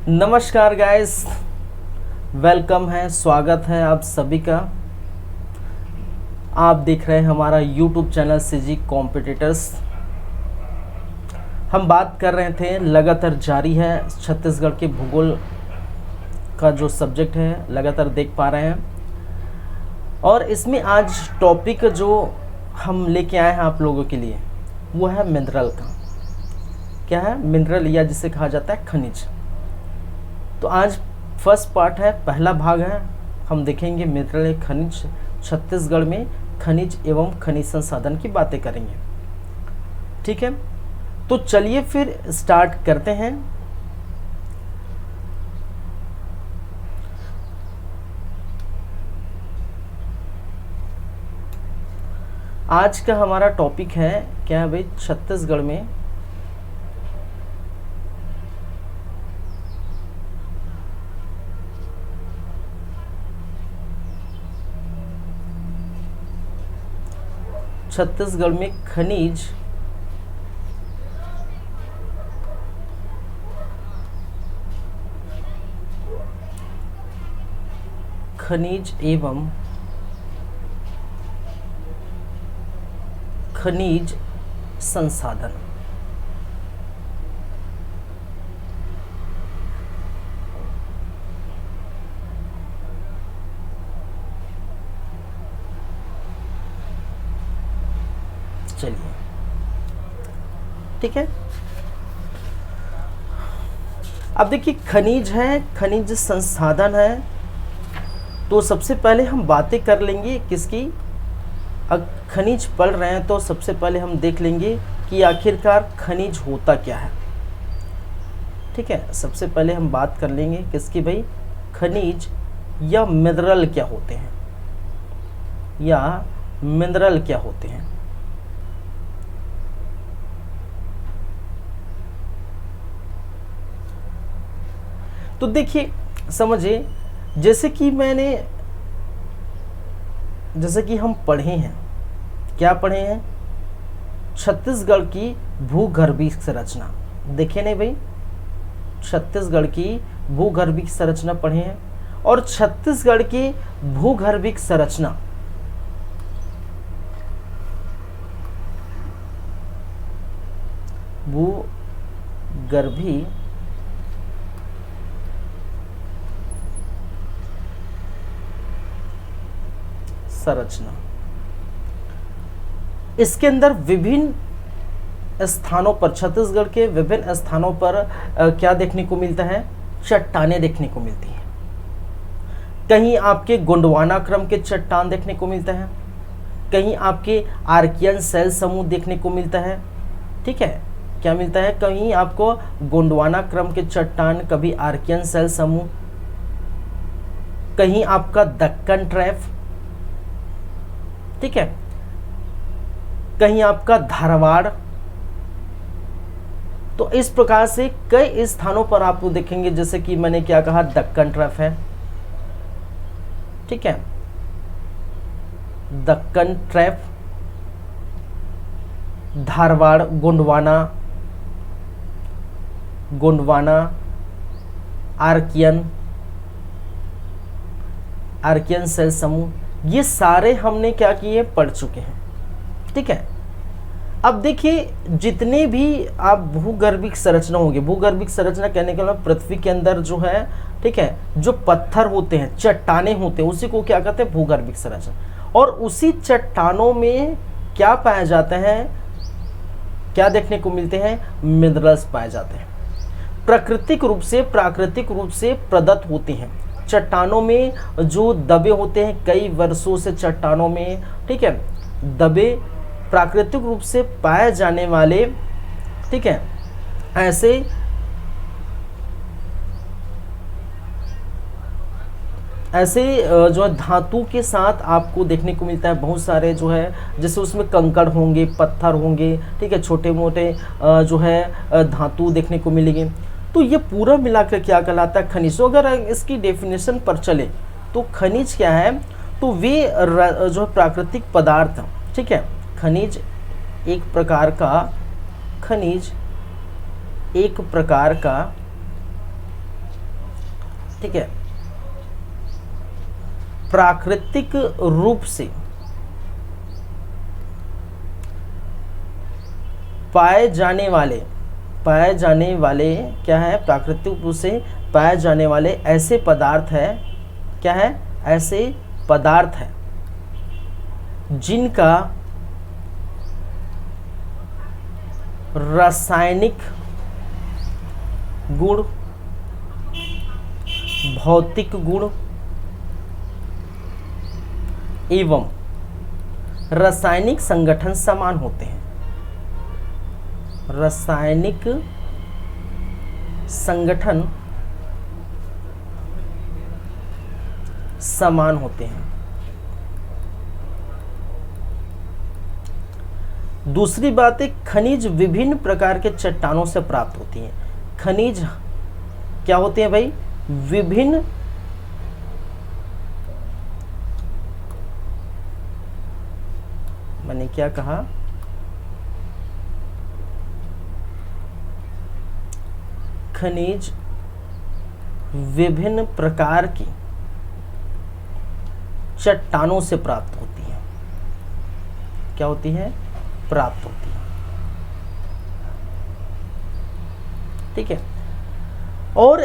नमस्कार guys, welcome है, स्वागत है आप सभी का। आप देख रहे हैं हमारा यूट्यूब चैनल सीजी कॉम्पिटिटर्स। हम बात कर रहे थे, लगातार जारी है छत्तीसगढ़ के भूगोल का जो सब्जेक्ट है, लगातार देख पा रहे हैं। और इसमें आज टॉपिक जो हम लेके आए हैं आप लोगों के लिए वो है मिनरल का। क्या है? मिनरल, या जिसे कहा जाता है खनिज। तो आज फर्स्ट पार्ट है, पहला भाग है। हम देखेंगे मिनरल खनिज, छत्तीसगढ़ में खनिज एवं खनिज संसाधन की बातें करेंगे। ठीक है, तो चलिए फिर स्टार्ट करते हैं। आज का हमारा टॉपिक है, क्या है भाई? छत्तीसगढ़ में खनिज एवं खनिज संसाधन। चलिए, ठीक है। अब देखिए, खनिज है, खनिज संसाधन है। तो सबसे पहले हम बातें कर लेंगे किसकी? खनिज पढ़ रहे हैं तो सबसे पहले हम देख लेंगे कि आखिरकार खनिज होता क्या है। ठीक है, सबसे पहले हम बात कर लेंगे किसकी भाई? खनिज या मिनरल क्या होते हैं, या मिनरल क्या होते हैं। तो देखिए, समझिए, जैसे कि हम पढ़े हैं, क्या पढ़े हैं? छत्तीसगढ़ की भूगर्भीय संरचना। देखे नहीं भाई? छत्तीसगढ़ की भूगर्भीय संरचना पढ़े हैं। और छत्तीसगढ़ की भूगर्भीय संरचना भूगर्भीय संरचना, इसके अंदर विभिन्न स्थानों पर, छत्तीसगढ़ के विभिन्न स्थानों पर क्या देखने को मिलता है? चट्टानें देखने को मिलती हैं। कहीं आपके गोंडवाना क्रम के चट्टान देखने को मिलता है, कहीं आपके आर्कियन सेल समूह देखने को मिलता है। ठीक है, क्या मिलता है? कहीं आपको गोंडवाना क्रम के चट्टान, कभी आर्कियन सेल समूह, कहीं आपका दक्कन ट्रैप, ठीक है, कहीं आपका धारवाड़। तो इस प्रकार से कई स्थानों पर आपको देखेंगे, जैसे कि मैंने क्या कहा, दक्कन ट्रैप है। ठीक है, दक्कन ट्रैप, धारवाड़, गोंडवाना, आर्कियन सेल समूह, ये सारे हमने क्या किए? पढ़ चुके हैं। ठीक है, अब देखिए, जितने भी आप भूगर्भीय संरचना होंगे, भूगर्भीय संरचना कहने के मतलब पृथ्वी के अंदर जो है, ठीक है, जो पत्थर होते हैं, चट्टानें होते हैं, उसी को क्या कहते हैं? भूगर्भीय संरचना। और उसी चट्टानों में क्या पाया जाता है? क्या देखने को मिलते हैं? मिनरल्स पाए जाते हैं। प्राकृतिक रूप से प्रदत्त होते हैं। चट्टानों में जो दबे होते हैं कई वर्षों से चट्टानों में, ठीक है, दबे प्राकृतिक रूप से पाए जाने वाले, ठीक है, ऐसे जो है धातु के साथ आपको देखने को मिलता है। बहुत सारे जो है, जैसे उसमें कंकड़ होंगे, पत्थर होंगे, ठीक है, छोटे मोटे जो है धातु देखने को मिलेंगे। तो ये पूरा मिलाकर क्या कहलाता है? खनिज। तो अगर इसकी डेफिनेशन पर चले तो खनिज क्या है? तो वे जो है प्राकृतिक पदार्थ, ठीक है, खनिज एक प्रकार का ठीक है, प्राकृतिक रूप से पाए जाने वाले क्या है, प्राकृतिक रूप से पाए जाने वाले ऐसे पदार्थ है, क्या है, ऐसे पदार्थ है जिनका रासायनिक गुण, भौतिक गुण एवं रासायनिक संगठन समान होते हैं। रासायनिक संगठन समान होते हैं। दूसरी बात है, खनिज विभिन्न प्रकार के चट्टानों से प्राप्त होती हैं। खनिज क्या होते हैं भाई, विभिन्न मैंने क्या कहा, खनिज विभिन्न प्रकार की चट्टानों से प्राप्त होती है। क्या होती है, प्राप्त होती है। ठीक है, और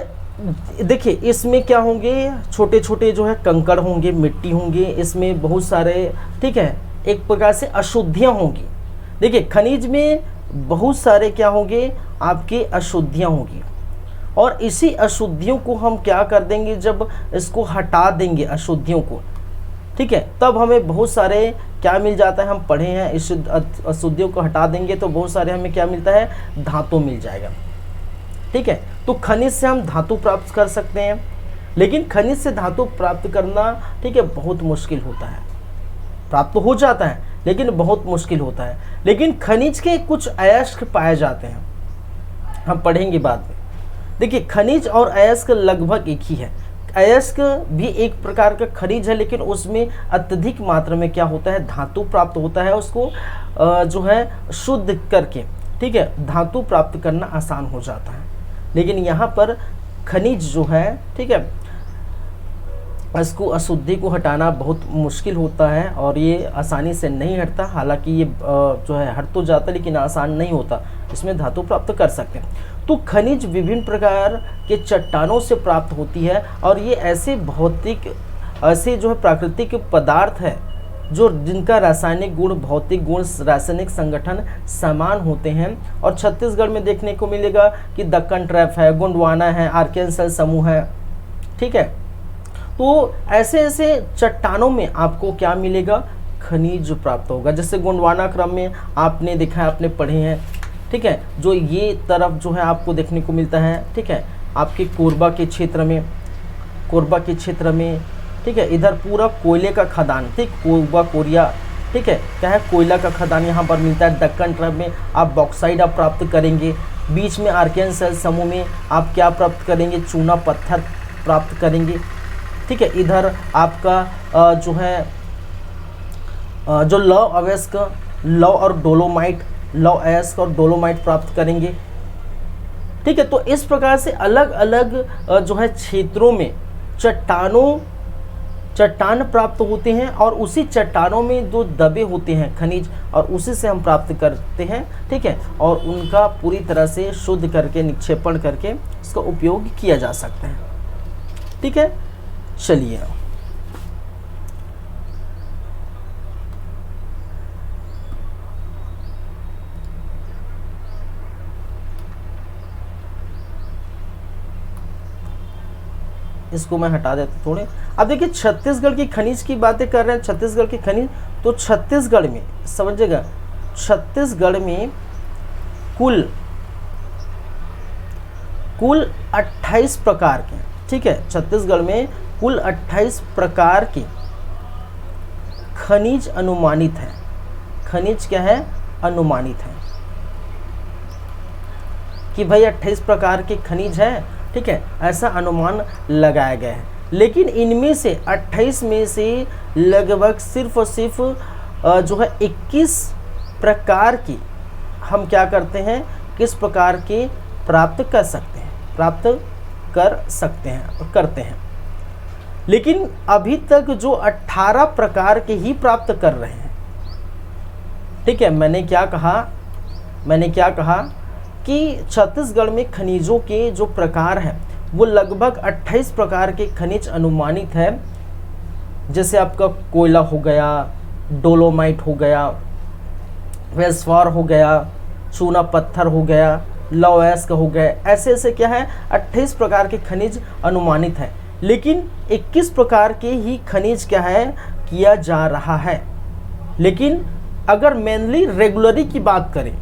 देखिए इसमें क्या होंगे, छोटे छोटे जो है कंकड़ होंगे, मिट्टी होंगे, इसमें बहुत सारे, ठीक है, एक प्रकार से अशुद्धियां होंगी। देखिए खनिज में बहुत सारे क्या होंगे, आपके अशुद्धियां होंगी, और इसी अशुद्धियों को हम क्या कर देंगे, जब इसको हटा देंगे अशुद्धियों को, ठीक है, तब हमें बहुत सारे क्या मिल जाता है, हम पढ़े हैं, इस अशुद्धियों को हटा देंगे तो बहुत सारे हमें क्या मिलता है, धातु मिल जाएगा। ठीक है, तो खनिज से हम धातु प्राप्त कर सकते हैं, लेकिन खनिज से धातु प्राप्त करना, ठीक है, बहुत मुश्किल होता है। प्राप्त हो जाता है लेकिन बहुत मुश्किल होता है। लेकिन खनिज के कुछ अयस्क पाए जाते हैं, हम पढ़ेंगे बाद में। देखिए खनिज और अयस्क लगभग एक ही है। अयस्क भी एक प्रकार का खनिज है, लेकिन उसमें अत्यधिक मात्रा में क्या होता है, धातु प्राप्त होता है, उसको जो है शुद्ध करके, ठीक है, धातु प्राप्त करना आसान हो जाता है। लेकिन यहाँ पर खनिज जो है, ठीक है, इसको अशुद्धि को हटाना बहुत मुश्किल होता है, और ये आसानी से नहीं हटता। हालांकि ये जो है हट तो जाता है, लेकिन आसान नहीं होता, इसमें धातु प्राप्त कर सकते हैं। तो खनिज विभिन्न प्रकार के चट्टानों से प्राप्त होती है, और ये ऐसे जो है प्राकृतिक पदार्थ है जो जिनका रासायनिक गुण, भौतिक गुण, रासायनिक संगठन समान होते हैं। और छत्तीसगढ़ में देखने को मिलेगा कि दक्कन ट्रैप है, गोंडवाना है, आर्कान्सास समूह है। ठीक है, तो ऐसे ऐसे चट्टानों में आपको क्या मिलेगा, खनिज प्राप्त होगा। जैसे गोंडवाना क्रम में आपने देखा है, आपने पढ़े हैं, ठीक है, जो ये तरफ जो है आपको देखने को मिलता है, ठीक है, आपके कोरबा के क्षेत्र में, ठीक है, इधर पूरा कोयले का खदान, ठीक, कोरबा कोरिया, ठीक है, क्या है, कोयला का खदान यहाँ पर मिलता है। दक्कन ट्रैप में आप बॉक्साइट आप प्राप्त करेंगे। बीच में आर्कान्सास समूह में आप क्या प्राप्त करेंगे, चूना पत्थर प्राप्त करेंगे। ठीक है, इधर आपका जो है जो लौह अयस्क, लौह और डोलोमाइट, लौह अयस्क और डोलोमाइट प्राप्त करेंगे। ठीक है, तो इस प्रकार से अलग अलग जो है क्षेत्रों में चट्टान प्राप्त होते हैं, और उसी चट्टानों में जो दबे होते हैं खनिज, और उसी से हम प्राप्त करते हैं। ठीक है, और उनका पूरी तरह से शुद्ध करके, निक्षेपण करके इसका उपयोग किया जा सकता है। ठीक है, चलिए इसको मैं हटा देता हूं थोड़े। अब देखिए छत्तीसगढ़ की खनिज की बातें कर रहे हैं, छत्तीसगढ़ की खनिज, तो छत्तीसगढ़ में समझिएगा, छत्तीसगढ़ में कुल 28 प्रकार के, ठीक है, छत्तीसगढ़ में कुल 28 प्रकार के खनिज अनुमानित हैं। खनिज क्या है, अनुमानित है कि भाई 28 प्रकार के खनिज है। ठीक है, ऐसा अनुमान लगाया गया है। लेकिन इनमें से 28 में से लगभग सिर्फ और सिर्फ जो है 21 प्रकार की हम क्या करते हैं, किस प्रकार के प्राप्त कर सकते हैं, प्राप्त कर सकते हैं, करते हैं। लेकिन अभी तक जो 18 प्रकार के ही प्राप्त कर रहे हैं। ठीक है, मैंने क्या कहा कि छत्तीसगढ़ में खनिजों के जो प्रकार हैं वो लगभग 28 प्रकार के खनिज अनुमानित है। जैसे आपका कोयला हो गया, डोलोमाइट हो गया, वेस्फर हो गया, चूना पत्थर हो गया, लौएस्क हो गए, ऐसे ऐसे क्या है 28 प्रकार के खनिज अनुमानित हैं। लेकिन 21 प्रकार के ही खनिज क्या है किया जा रहा है। लेकिन अगर मेनली रेगुलरी की बात करें,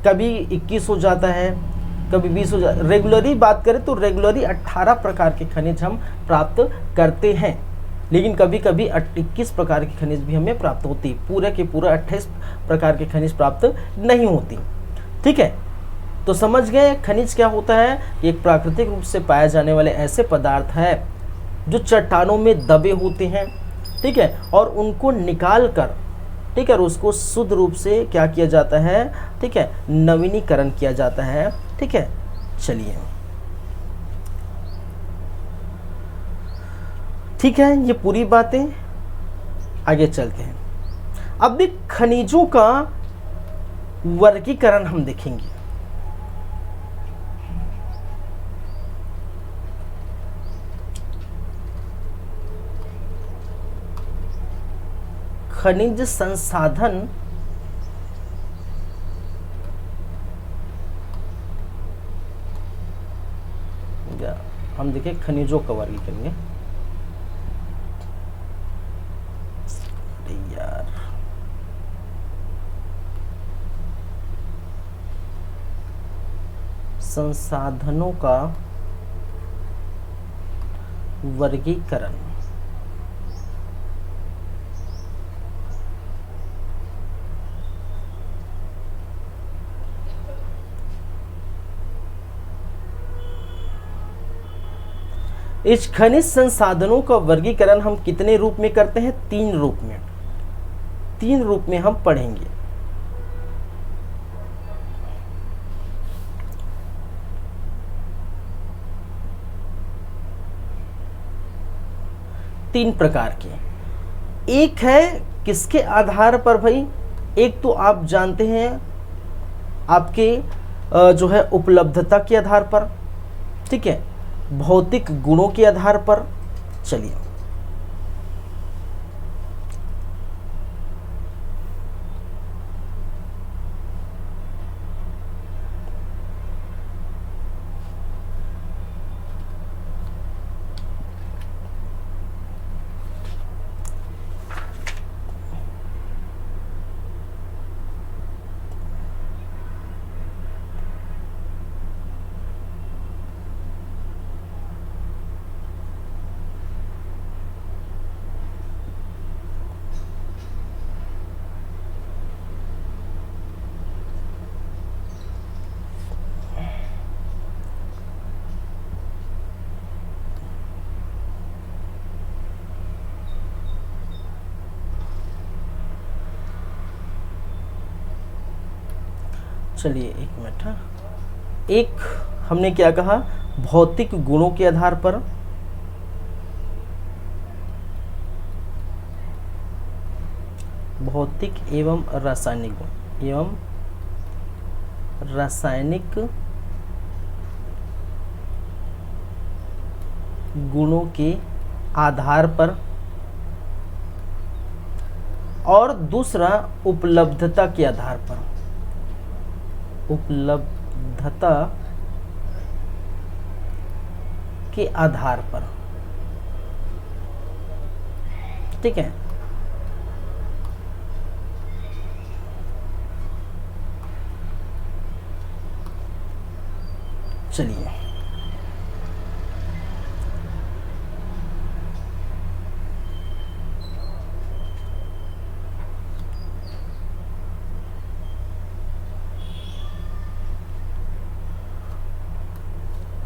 कभी 21 हो जाता है, कभी 20 हो जाता है। रेगुलरी बात करें तो रेगुलरी 18 प्रकार के खनिज हम प्राप्त करते हैं। लेकिन कभी कभी 21 प्रकार की खनिज भी हमें प्राप्त होती, पूरे के पूरा 28 प्रकार के खनिज प्राप्त नहीं होती। ठीक है, तो समझ गए खनिज क्या होता है। एक प्राकृतिक रूप से पाए जाने वाले ऐसे पदार्थ है जो चट्टानों में दबे होते हैं। ठीक है, और उनको निकाल कर, ठीक है, और उसको शुद्ध रूप से क्या किया जाता है, ठीक है, नवीनीकरण किया जाता है। ठीक है, चलिए ठीक है, ये पूरी बातें, आगे चलते हैं। अब भी खनिजों का वर्गीकरण हम देखेंगे। खनिज संसाधन हम देखें खनिजों का वर्गीकरण करेंगे। यार संसाधनों का वर्गीकरण, इस खनिज संसाधनों का वर्गीकरण हम कितने रूप में करते हैं, 3 रूप में। 3 रूप में हम पढ़ेंगे। तीन प्रकार के। एक है किसके आधार पर भाई, एक तो आप जानते हैं आपके जो है उपलब्धता के आधार पर, ठीक है, भौतिक गुणों के आधार पर। चलिए चलिए एक मिनट। हाँ, एक हमने क्या कहा, भौतिक गुणों के आधार पर, भौतिक एवं रासायनिक गुण, एवं रासायनिक गुणों के आधार पर, और दूसरा उपलब्धता के आधार पर, उपलब्धता के आधार पर। ठीक है, चलिए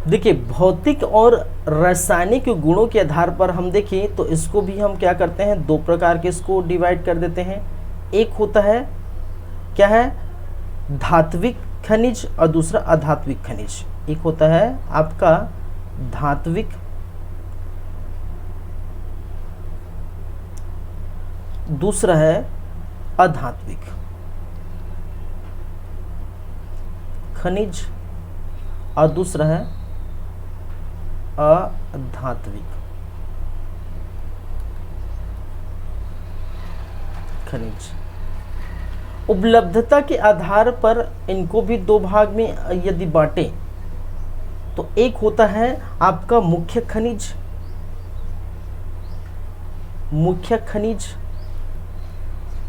देखिए, भौतिक और रासायनिक गुणों के आधार पर हम देखें तो इसको भी हम क्या करते हैं, 2 प्रकार के इसको डिवाइड कर देते हैं। एक होता है क्या है, धात्विक खनिज, और दूसरा अधात्विक खनिज। एक होता है आपका धात्विक, दूसरा है अधात्विक खनिज, और दूसरा है अधात्विक खनिज। उपलब्धता के आधार पर इनको भी दो भाग में यदि बांटें तो एक होता है आपका मुख्य खनिज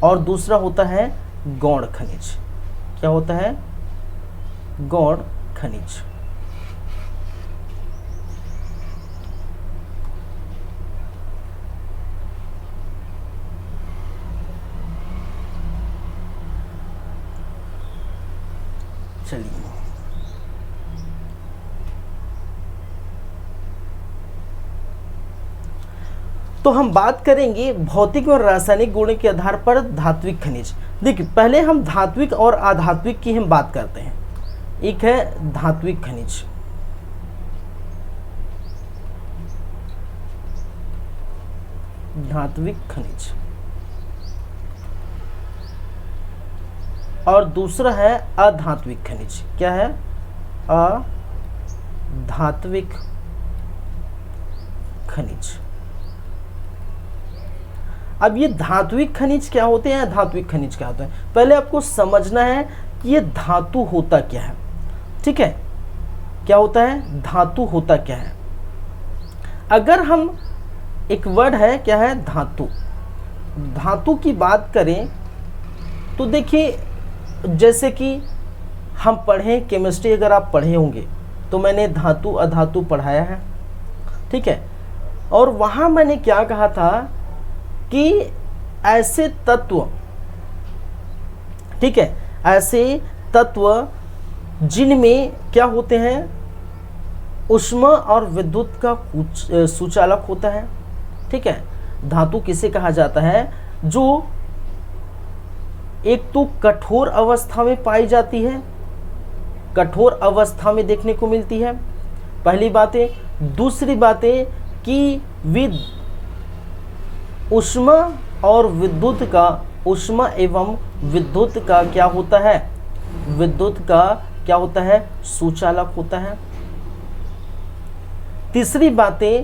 और दूसरा होता है गौण खनिज। क्या होता है? गौण खनिज। चलिए, तो हम बात करेंगे भौतिक और रासायनिक गुणों के आधार पर धात्विक खनिज। देखिए, पहले हम धात्विक और अधात्विक की हम बात करते हैं। एक है धात्विक खनिज, और दूसरा है अधात्विक खनिज। क्या है? अधात्विक खनिज। अब ये धात्विक खनिज क्या होते हैं, अधात्विक खनिज क्या होते हैं, पहले आपको समझना है कि ये धातु होता क्या है। ठीक है, क्या होता है? धातु होता क्या है। अगर हम एक वर्ड है, क्या है? धातु। धातु की बात करें तो देखिए, जैसे कि हम पढ़ें केमिस्ट्री, अगर आप पढ़े होंगे तो मैंने धातु अधातु पढ़ाया है। ठीक है, और वहाँ मैंने क्या कहा था कि ऐसे तत्व, ठीक है, ऐसे तत्व जिनमें क्या होते हैं, ऊष्मा और विद्युत का सुचालक होता है। ठीक है, धातु किसे कहा जाता है? जो एक तो कठोर अवस्था में पाई जाती है, कठोर अवस्था में देखने को मिलती है, पहली बात है। दूसरी बात है कि ऊष्मा और विद्युत का, ऊष्मा एवं विद्युत का क्या होता है? विद्युत का क्या होता है? सुचालक होता है। तीसरी बात है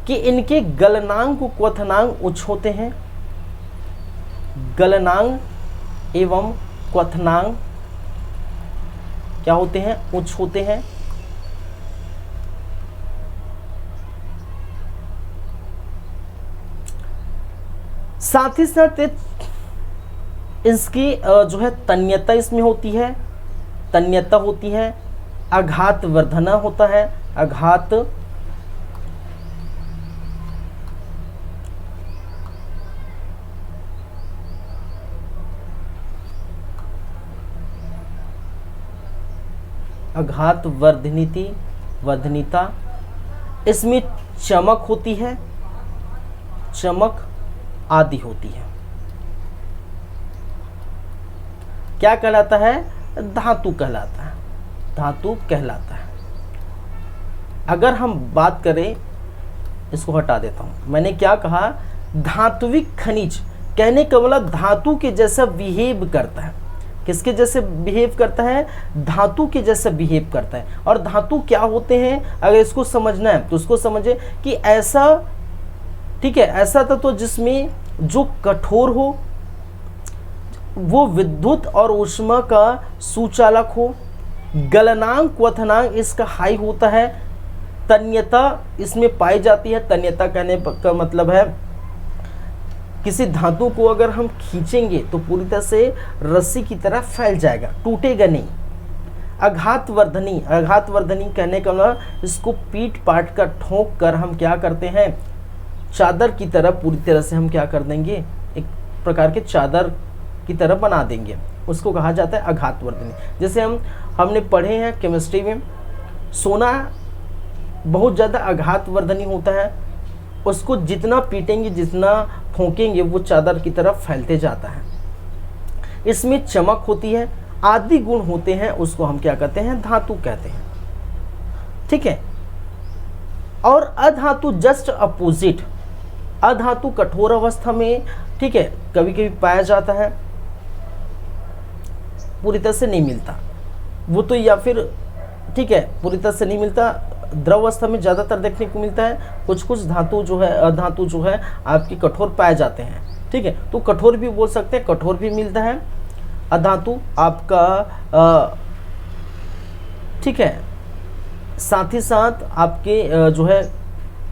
कि इनके गलनांक क्वथनांक उच्च होते हैं। गलनांक एवं क्वथनांक क्या होते हैं? उच्च होते हैं। साथ ही साथ इसकी जो है तन्यता इसमें होती है, तन्यता होती है। आघात वर्धना होता है, आघात आघात वर्धनीता। इसमें चमक होती है, चमक आदि होती है। क्या कहलाता है? धातु कहलाता है, धातु कहलाता है। अगर हम बात करें, इसको हटा देता हूं, मैंने क्या कहा? धात्विक खनिज कहने का मतलब धातु के जैसा बिहेव करता है। किसके जैसे बिहेव करता है? धातु के जैसा बिहेव करता है। और धातु क्या होते हैं, अगर इसको समझना है तो उसको समझे कि ऐसा, ठीक है, ऐसा तत्व जिसमें जो कठोर हो, वो विद्युत और ऊष्मा का सुचालक हो, गलनांक क्वथनांक इसका हाई होता है, तन्यता इसमें पाई जाती है। तन्यता कहने का मतलब है किसी धातु को अगर हम खींचेंगे तो पूरी तरह से रस्सी की तरह फैल जाएगा, टूटेगा नहीं। आघात वर्धनी कहने का मतलब इसको पीट पाट कर ठोक कर हम क्या करते हैं? चादर की तरह पूरी तरह से हम क्या कर देंगे? एक प्रकार के चादर की तरह बना देंगे, उसको कहा जाता है आघात वर्धनी। जैसे हमने पढ़े हैं केमिस्ट्री में, सोना बहुत ज़्यादा आघात वर्धनी होता है, उसको जितना पीटेंगे, जितना फूकेंगे, वो चादर की तरफ फैलते जाता है। इसमें चमक होती है, आदि गुण होते हैं, उसको हम क्या कहते हैं? धातु कहते हैं। ठीक है, और अधातु जस्ट अपोजिट, अधातु कठोर अवस्था में, ठीक है, कभी कभी पाया जाता है, पूरी तरह से नहीं मिलता वो तो, या फिर ठीक है पूरी तरह से नहीं मिलता, द्रव अवस्था में ज़्यादातर देखने को मिलता है। कुछ कुछ धातु जो है, अधातु जो है आपकी कठोर पाए जाते हैं, ठीक है, तो कठोर भी बोल सकते हैं, कठोर भी मिलता है अधातु आपका, ठीक है, साथ ही साथ आपके जो है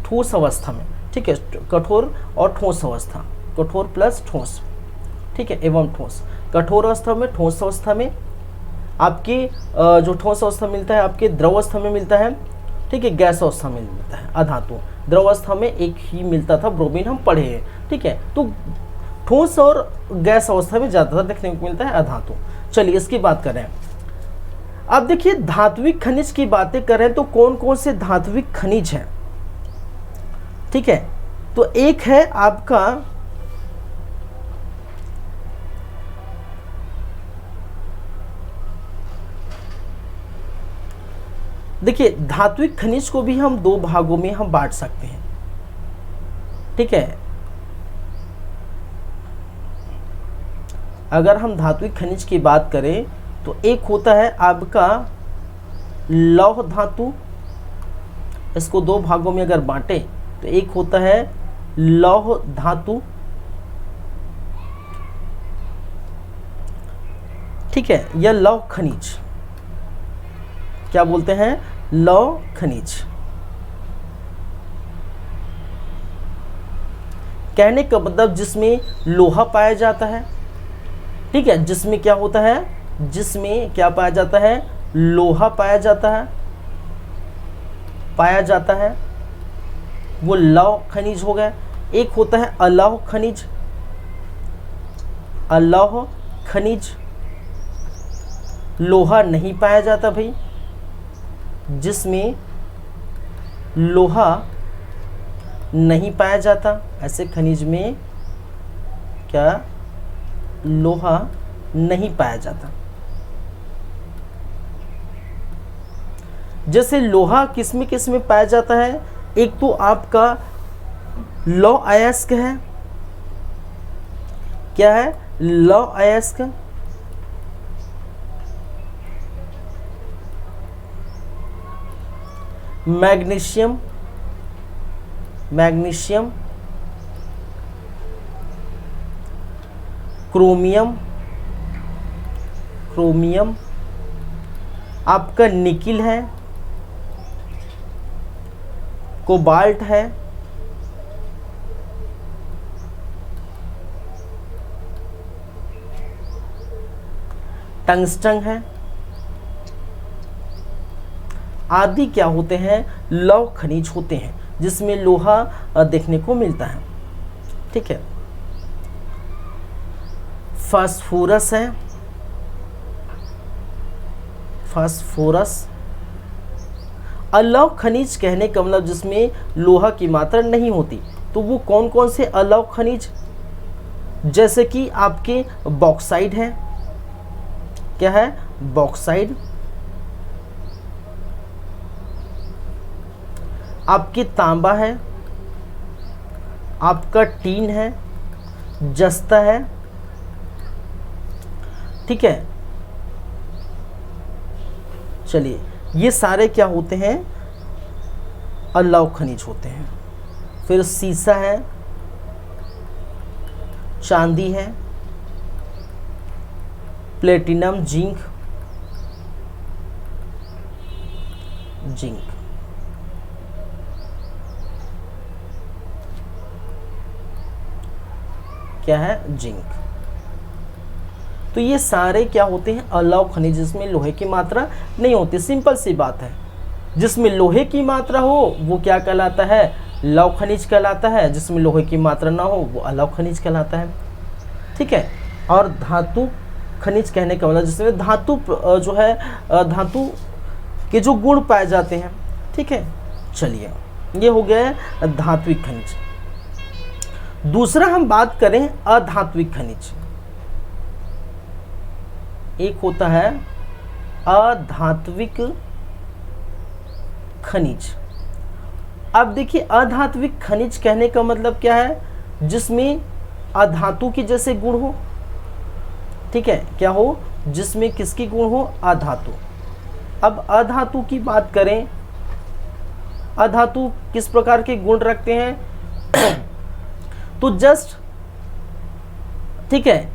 ठोस अवस्था में, ठीक है, कठोर और ठोस अवस्था, कठोर प्लस ठोस, ठीक है, एवं ठोस, कठोर अवस्था में, ठोस अवस्था में आपकी जो ठोस अवस्था मिलता है आपके द्रव अवस्था में मिलता है, ठीक है, गैस अवस्था में मिलता है अधातु। द्रव अवस्था में एक ही मिलता था, ब्रोमीन हम पढ़े हैं, ठीक है, तो ठोस और गैस अवस्था में ज़्यादातर देखने को मिलता है अधातु। चलिए इसकी बात करें। अब देखिए धात्विक खनिज की बातें करें तो कौन कौन से धात्विक खनिज हैं, ठीक है, तो एक है आपका देखिए धात्विक खनिज को भी हम दो भागों में हम बांट सकते हैं, ठीक है, अगर हम धात्विक खनिज की बात करें तो एक होता है आपका लौह धातु, इसको दो भागों में अगर बांटे तो एक होता है लौह धातु, ठीक है, या लौह खनिज, क्या बोलते हैं, लौह खनिज। कहने का मतलब जिसमें लोहा पाया जाता है, ठीक है, जिसमें क्या होता है, जिसमें क्या पाया जाता है, लोहा पाया जाता है, वो लौह खनिज हो गया। एक होता है अलौह खनिज, अलौह खनिज लोहा नहीं पाया जाता भाई, जिसमें लोहा नहीं पाया जाता, ऐसे खनिज में क्या लोहा नहीं पाया जाता। जैसे लोहा किसमें किसमें पाया जाता है, एक तो आपका लौह अयस्क है, क्या है, लौह अयस्क, मैग्नीशियम, मैग्नीशियम, क्रोमियम, क्रोमियम, आपका निकिल है, कोबाल्ट है, टंगस्टन है, आदि क्या होते हैं, लौह खनिज होते हैं जिसमें लोहा देखने को मिलता है, ठीक है। फास्फोरस है, फास्फोरस अलौह खनिज कहने का मतलब जिसमें लोहा की मात्रा नहीं होती, तो वो कौन कौन से अलौह खनिज, जैसे कि आपके बॉक्साइड है, क्या है, बॉक्साइड, आपकी तांबा है, आपका टीन है, जस्ता है, ठीक है। चलिए ये सारे क्या होते हैं, अलौह खनिज होते हैं। फिर सीसा है, चांदी है, प्लेटिनम, जिंक, जिंक, क्या है, जिंक। तो ये सारे क्या होते हैं, अलौह खनिज जिसमें लोहे की मात्रा नहीं होती। सिंपल सी बात है, जिसमें लोहे की मात्रा हो वो क्या कहलाता है, लौह खनिज कहलाता है, जिसमें लोहे की मात्रा ना हो वो अलौह खनिज कहलाता है, ठीक है। और धातु खनिज कहने का मतलब जिसमें धातु जो है धातु के जो गुण पाए जाते हैं, ठीक है। चलिए ये हो गया धात्विक खनिज। दूसरा हम बात करें अधात्विक खनिज। एक होता है अधात्विक खनिज, अब देखिए अधात्विक खनिज कहने का मतलब क्या है, जिसमें अधातु के जैसे गुण हो, ठीक है, क्या हो, जिसमें किसकी गुण हो, अधातु। अब अधातु की बात करें, अधातु किस प्रकार के गुण रखते हैं तो जस्ट, ठीक है,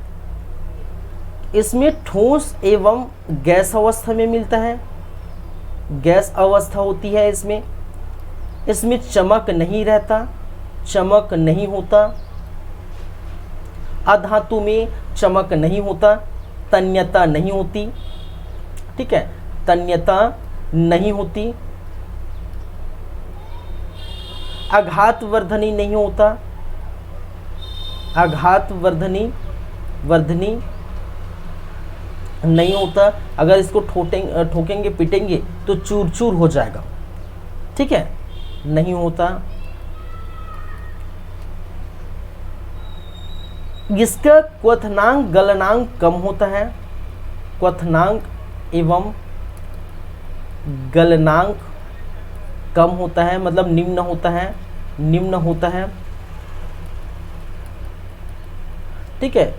इसमें ठोस एवं गैस अवस्था में मिलता है, गैस अवस्था होती है इसमें। इसमें चमक नहीं रहता, चमक नहीं होता, अधातु में चमक नहीं होता, तन्यता नहीं होती, ठीक है, तन्यता नहीं होती, आघात वर्धनी नहीं होता, आघात वर्धनी नहीं होता। अगर इसको ठोकेंगे पीटेंगे तो चूर चूर हो जाएगा, ठीक है, नहीं होता। इसका क्वथनांक गलनांक कम होता है, क्वथनांक एवं गलनांक कम होता है, मतलब निम्न होता है, निम्न होता है, ठीक है।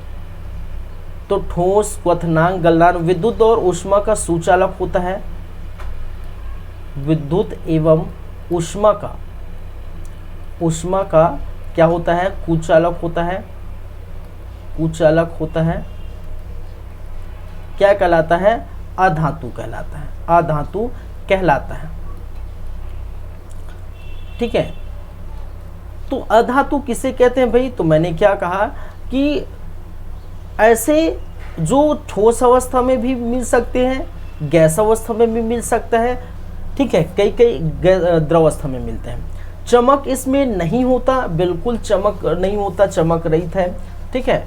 तो ठोस, क्वथनांक, गलनांक, विद्युत और ऊष्मा का सुचालक होता है, विद्युत एवं ऊष्मा का क्या होता है, कुचालक होता है, कुचालक होता है, क्या कहलाता है, अधातु कहलाता है, अधातु कहलाता है, ठीक है। तो अधातु किसे कहते हैं भाई, तो मैंने क्या कहा कि ऐसे जो ठोस अवस्था में भी मिल सकते हैं, गैस अवस्था में भी मिल सकता है, ठीक है, कई द्रव अवस्था में मिलते हैं। चमक इसमें नहीं होता, बिल्कुल चमक नहीं होता, चमक रहित है, ठीक है।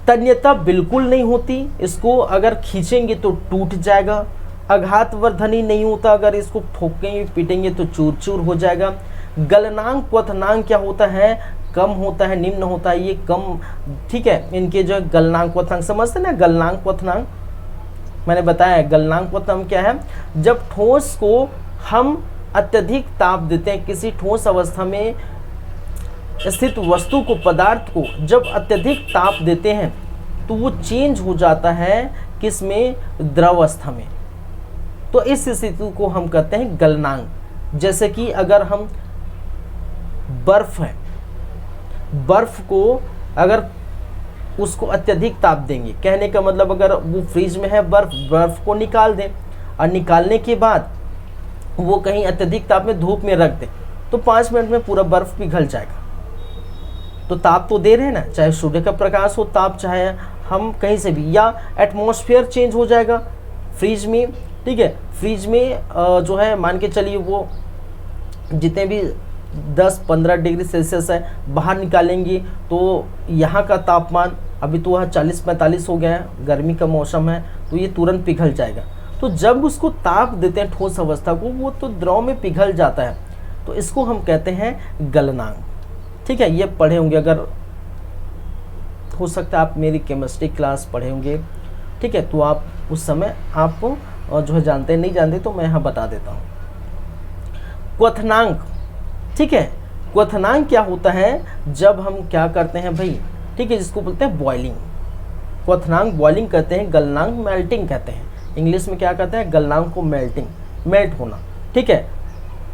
तन्यता बिल्कुल नहीं होती, इसको अगर खींचेंगे तो टूट जाएगा। आघात वर्धनी नहीं होता, अगर इसको ठोकेंगे पीटेंगे तो चूर चूर हो जाएगा। गलनांक, क्वथनांक क्या होता है, कम होता है, निम्न होता है, ये कम, ठीक है। इनके जो गलनांक क्वथनांक समझते ना, गलनांक क्वथनांक मैंने बताया, गलनांक क्वथनांक क्या है, जब ठोस को हम अत्यधिक ताप देते हैं, किसी ठोस अवस्था में स्थित वस्तु को, पदार्थ को जब अत्यधिक ताप देते हैं तो वो चेंज हो जाता है किसमें, द्रव अवस्था में। तो इस स्थिति को हम कहते हैं गलनांक। जैसे कि अगर हम बर्फ है, बर्फ को अगर उसको अत्यधिक ताप देंगे, कहने का मतलब अगर वो फ्रीज में है बर्फ को निकाल दें और निकालने के बाद वो कहीं अत्यधिक ताप में धूप में रख दें तो 5 मिनट में पूरा बर्फ पिघल जाएगा। तो ताप तो दे रहे हैं ना, चाहे सूर्य का प्रकाश हो ताप, चाहे हम कहीं से भी, या एटमॉस्फेयर चेंज हो जाएगा फ्रीज में, ठीक है। फ्रीज में जो है मान के चलिए वो जितने भी 10-15 डिग्री सेल्सियस है, बाहर निकालेंगे तो यहाँ का तापमान अभी तो वह 40-45 हो गया है, गर्मी का मौसम है, तो ये तुरंत पिघल जाएगा। तो जब उसको ताप देते हैं ठोस अवस्था को, वो तो द्रव में पिघल जाता है, तो इसको हम कहते हैं गलनांक, ठीक है। ये पढ़े होंगे, अगर हो सकता है आप मेरी केमिस्ट्री क्लास पढ़े होंगे, ठीक है, तो आप उस समय आप जो है जानते नहीं जानते तो मैं यहाँ बता देता हूँ। क्वथनांक, ठीक है, क्वथनांक क्या होता है, जब हम क्या करते हैं भाई, ठीक है, जिसको बोलते हैं बॉइलिंग। क्वथनांक बॉइलिंग कहते हैं, गलनांक मेल्टिंग कहते हैं, इंग्लिश में क्या कहते हैं, गलनांक को मेल्टिंग, मेल्ट होना, ठीक है।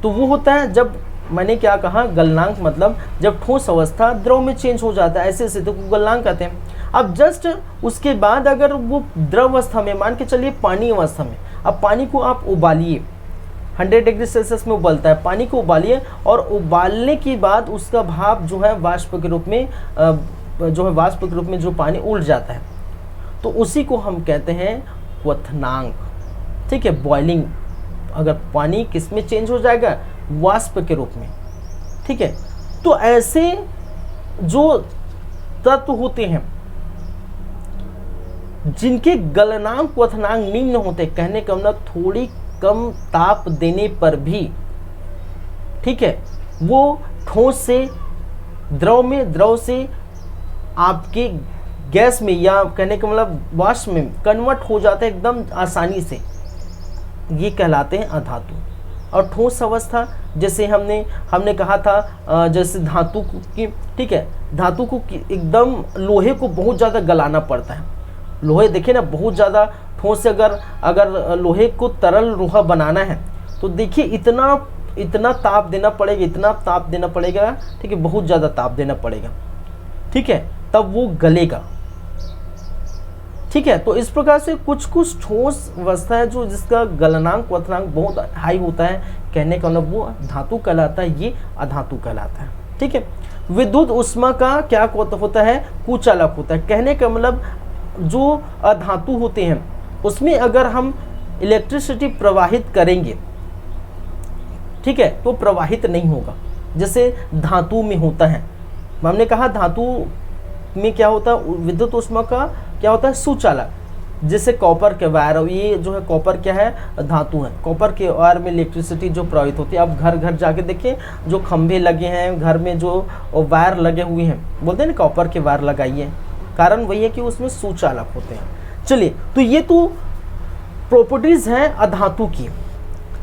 तो वो होता है जब, मैंने क्या कहा, गलनांक मतलब जब ठोस अवस्था द्रव में चेंज हो जाता है, ऐसे तो गलनांक कहते हैं। अब जस्ट उसके बाद अगर वो द्रव अवस्था में, मान के चलिए पानी अवस्था में, अब पानी को आप उबालिए, 100 डिग्री सेल्सियस में उबलता है, पानी को उबालिए और उबालने के बाद उसका भाप जो है वाष्प के रूप में, वाष्प के रूप में जो पानी उड़ जाता है, तो उसी को हम कहते हैं क्वथनांक, ठीक है, बॉइलिंग। अगर पानी किस में चेंज हो जाएगा, वाष्प के रूप में, ठीक है। तो ऐसे जो तत्व होते हैं जिनके गलनांक क्वथनांक निम्न होते, कहने का मतलब थोड़ी कम ताप देने पर भी, ठीक है, वो ठोस से द्रव में, द्रव से आपके गैस में, या कहने का मतलब वाष्प में कन्वर्ट हो जाता है एकदम आसानी से, ये कहलाते हैं अधातु, और ठोस अवस्था जैसे हमने कहा था जैसे धातु की, ठीक है, धातु को एकदम लोहे को बहुत ज़्यादा गलाना पड़ता है। लोहे देखिए ना बहुत ज़्यादा ठोस से अगर लोहे को तरल लोहा बनाना है तो देखिए इतना ताप देना पड़ेगा, इतना ताप देना पड़ेगा, ठीक है, बहुत ज़्यादा ताप देना पड़ेगा, ठीक है, तब वो गलेगा, ठीक है। तो इस प्रकार से कुछ ठोस अवस्था है जो जिसका गलनांक क्वथनांक बहुत हाई होता है, कहने का मतलब वो धातु कहलाता है, ये अधातु कहलाता है, ठीक है। विद्युत ऊष्मा का क्या होता है, कुचालक होता है। कहने का मतलब जो अधातु होते हैं उसमें अगर हम इलेक्ट्रिसिटी प्रवाहित करेंगे, ठीक है, तो प्रवाहित नहीं होगा, जैसे धातु में होता है। हमने कहा धातु में क्या होता है, विद्युत ऊष्मा का क्या होता है, सुचालक, जैसे कॉपर के वायर, ये जो है कॉपर क्या है, धातु है। कॉपर के वायर में इलेक्ट्रिसिटी जो प्रवाहित होती है, आप घर घर जाके देखिए जो खंभे लगे हैं, घर में जो वायर लगे हुए हैं, बोलते हैं ना कॉपर के वायर लगाइए, कारण वही है कि उसमें सुचालक होते हैं। चलिए, तो ये तो प्रॉपर्टीज हैं अधातु की,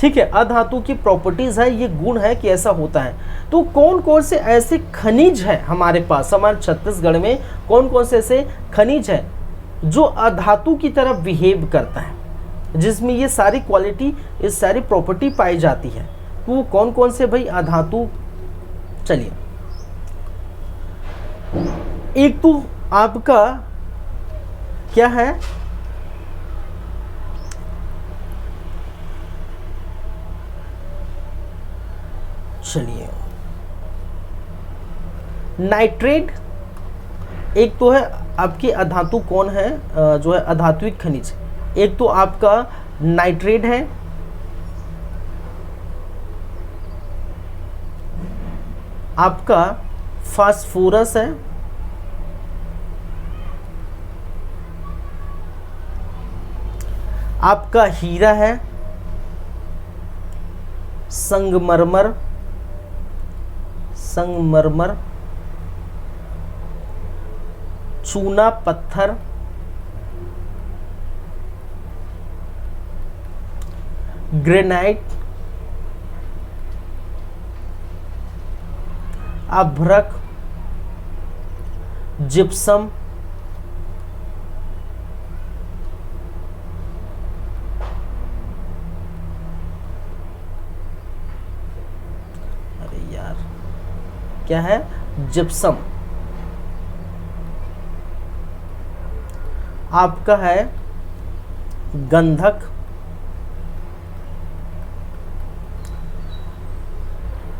ठीक है, अधातु की प्रॉपर्टीज है, ये गुण है कि ऐसा होता है। तो कौन कौन से ऐसे खनिज है हमारे पास, हमारे छत्तीसगढ़ में कौन कौन से ऐसे खनिज है जो अधातु की तरह बिहेव करता है, जिसमें ये सारी क्वालिटी, ये सारी प्रॉपर्टी पाई जाती है। तो वो कौन कौन से भाई अधातु, चलिए, एक तो आपका क्या है, चलिए, नाइट्रेट एक तो है आपकी अधातु, कौन है जो है अधात्विक खनिज, एक तो आपका नाइट्रेट है, आपका फास्फोरस है, आपका हीरा है, संगमरमर, चूना पत्थर, ग्रेनाइट, अभ्रक, जिप्सम, अरे यार क्या है, जिप्सम, आपका है गंधक,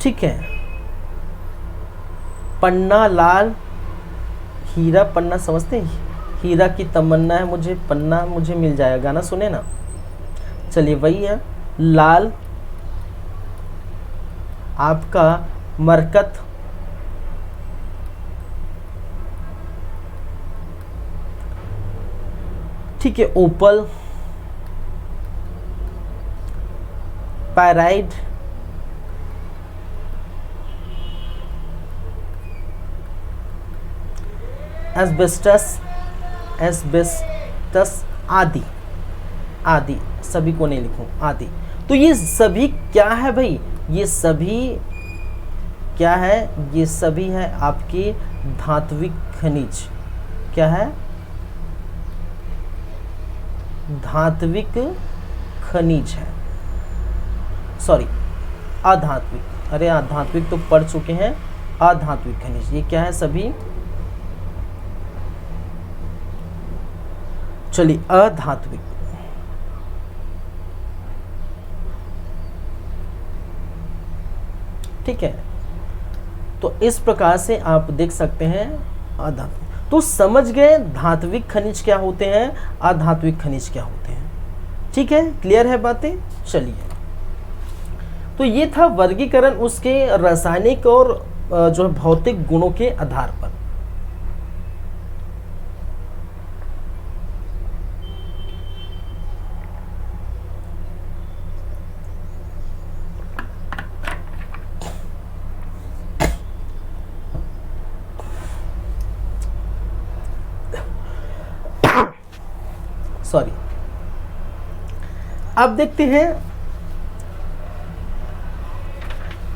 ठीक है, पन्ना लाल, हीरा पन्ना समझते हैं, हीरा की तमन्ना है मुझे, पन्ना मुझे मिल जाएगा, गाना सुने ना, चलिए वही है, लाल, आपका मरकत, ठीक है, ओपल, पैराइड, एस्बेस्टस आदि सभी को नहीं लिखूं, आदि। तो ये सभी क्या है भाई, ये सभी क्या है, ये सभी है आपके धात्विक खनिज, क्या है, धात्विक खनिज है, सॉरी अधात्विक, अरे अधात्विक तो पढ़ चुके हैं, अधात्विक खनिज ये क्या है सभी, चलिए अधात्विक, ठीक है। तो इस प्रकार से आप देख सकते हैं अधात्विक। तो समझ गए धात्विक खनिज क्या होते हैं, अधात्विक खनिज क्या होते हैं, ठीक है, क्लियर है बातें। चलिए, तो ये था वर्गीकरण उसके रासायनिक और जो है भौतिक गुणों के आधार पर। सॉरी, अब देखते हैं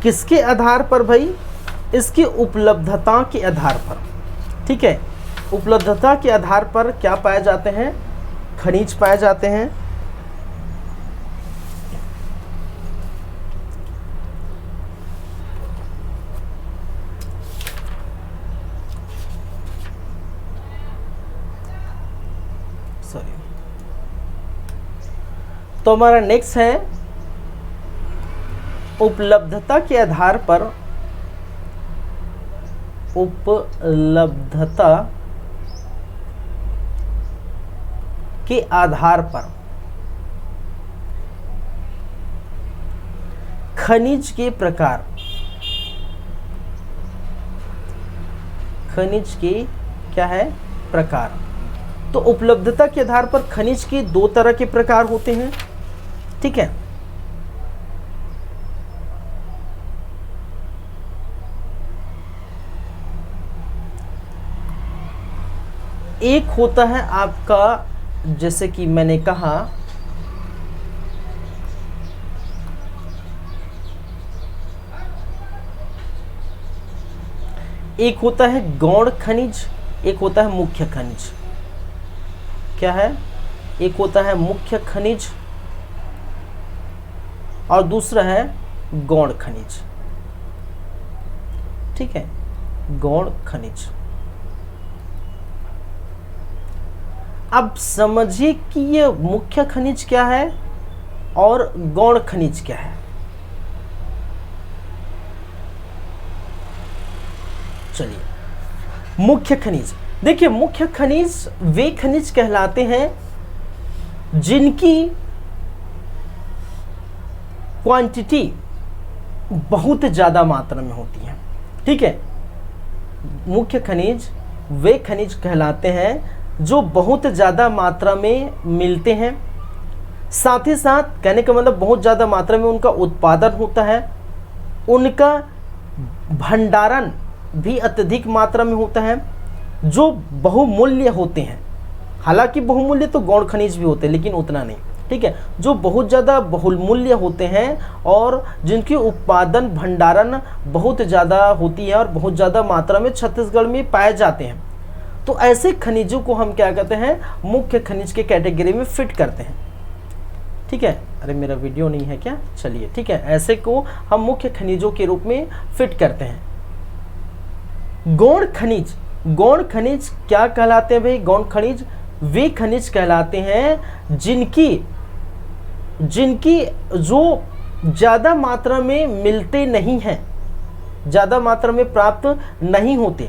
किसके आधार पर भाई? इसकी उपलब्धता के आधार पर। ठीक है, उपलब्धता के आधार पर क्या पाए जाते हैं? खनिज पाए जाते हैं। सॉरी, तो हमारा नेक्स्ट है उपलब्धता के आधार पर, उपलब्धता के आधार पर खनिज के प्रकार, खनिज के क्या है? प्रकार। तो उपलब्धता के आधार पर खनिज के दो तरह के प्रकार होते हैं। ठीक है, एक होता है आपका, जैसे कि मैंने कहा, एक होता है गौण खनिज, एक होता है मुख्य खनिज। क्या है? एक होता है मुख्य खनिज और दूसरा है गौण खनिज। ठीक है, गौण खनिज। अब समझिए कि ये मुख्य खनिज क्या है और गौण खनिज क्या है। चलिए, मुख्य खनिज देखिए, मुख्य खनिज वे खनिज कहलाते हैं जिनकी क्वांटिटी बहुत ज़्यादा मात्रा में होती है। ठीक है, मुख्य खनिज वे खनिज कहलाते हैं जो बहुत ज़्यादा मात्रा में मिलते हैं, साथ ही साथ कहने का मतलब बहुत ज़्यादा मात्रा में उनका उत्पादन होता है, उनका भंडारण भी अत्यधिक मात्रा में होता है, जो बहुमूल्य होते हैं। हालांकि बहुमूल्य तो गौण खनिज भी होते हैं लेकिन उतना नहीं। ठीक है, जो बहुत ज़्यादा बहुमूल्य होते हैं और जिनकी उत्पादन भंडारण बहुत ज़्यादा होती है और बहुत ज़्यादा मात्रा में छत्तीसगढ़ में पाए जाते हैं, तो ऐसे खनिजों को हम क्या कहते हैं? मुख्य खनिज के कैटेगरी में फिट करते हैं। ठीक है, अरे मेरा वीडियो नहीं है क्या? चलिए, ठीक है, ऐसे को हम मुख्य खनिजों के रूप में फिट करते हैं। गौण खनिज, गौण खनिज क्या कहलाते हैं भाई? गौण खनिज वे खनिज कहलाते हैं जिनकी जो ज़्यादा मात्रा में मिलते नहीं हैं, ज़्यादा मात्रा में प्राप्त नहीं होते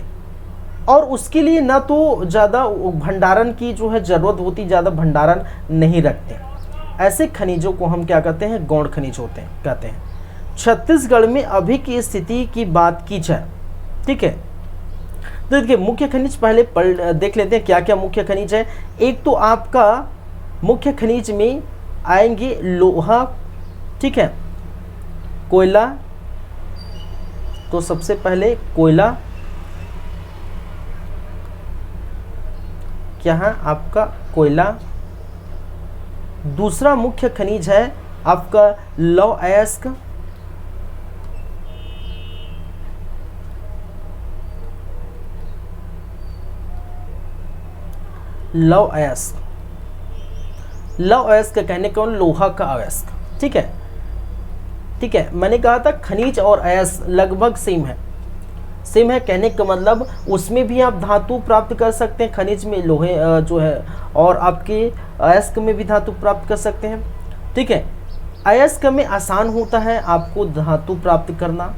और उसके लिए ना तो ज़्यादा भंडारण की जो है ज़रूरत होती, ज़्यादा भंडारण नहीं रखते। ऐसे खनिजों को हम क्या कहते हैं? गौण खनिज होते हैं कहते हैं। छत्तीसगढ़ में अभी की स्थिति की बात की जाए, ठीक है, तो देखिए मुख्य खनिज पहले देख लेते हैं क्या क्या मुख्य खनिज है। एक तो आपका मुख्य खनिज में आएंगे लोहा, ठीक है, कोयला, तो सबसे पहले कोयला क्या है आपका? कोयला। दूसरा मुख्य खनिज है आपका लौह अयस्क, लौह अयस्क, लौह अयस्क कहने को लोहा का अयस्क। ठीक है, ठीक है, मैंने कहा था खनिज और अयस्क लगभग सेम है, सेम है कहने का मतलब उसमें भी आप धातु प्राप्त कर सकते हैं, खनिज में लोहे जो है, और आपके अयस्क में भी धातु प्राप्त कर सकते हैं। ठीक है, अयस्क में आसान होता है आपको धातु प्राप्त करना।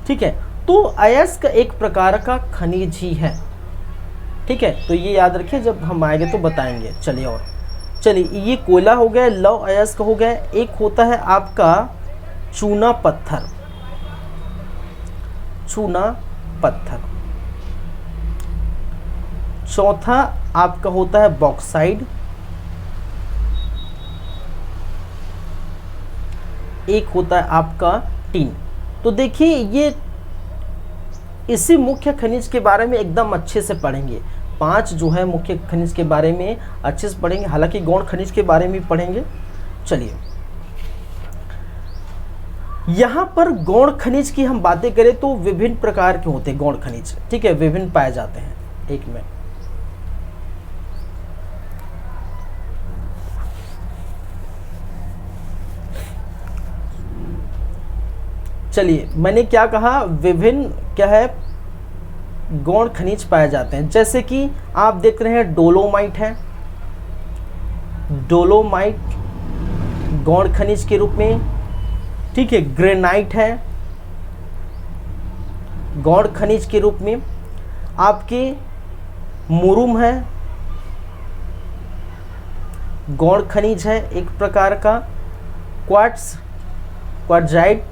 ठीक है, तो अयस्क एक प्रकार का खनिज ही है। ठीक है, तो ये याद रखिए, जब हम आएंगे तो बताएंगे। चलिए, और चलिए, ये कोयला हो गया, लौह अयस्क हो गया। एक होता है आपका चूना पत्थर, चूना पत्थर। चौथा आपका होता है बॉक्साइड। एक होता है आपका टीन। तो देखिए, ये इसी मुख्य खनिज के बारे में एकदम अच्छे से पढ़ेंगे। 5 जो है मुख्य खनिज के बारे में अच्छे से पढ़ेंगे, हालांकि गौण खनिज के बारे में पढ़ेंगे। चलिए, यहाँ पर गौण खनिज की हम बातें करें तो विभिन्न प्रकार के होते हैं गौण खनिज, ठीक है, विभिन्न पाए जाते हैं। एक में चलिए मैंने क्या कहा, विभिन्न क्या है गौण खनिज पाए जाते हैं। जैसे कि आप देख रहे हैं डोलोमाइट है, डोलोमाइट गौण खनिज के रूप में, ठीक है। ग्रेनाइट है गौण खनिज के रूप में। आपके मुरुम है गौण खनिज है एक प्रकार का। क्वार्ट्ज, क्वार्ट्जाइट,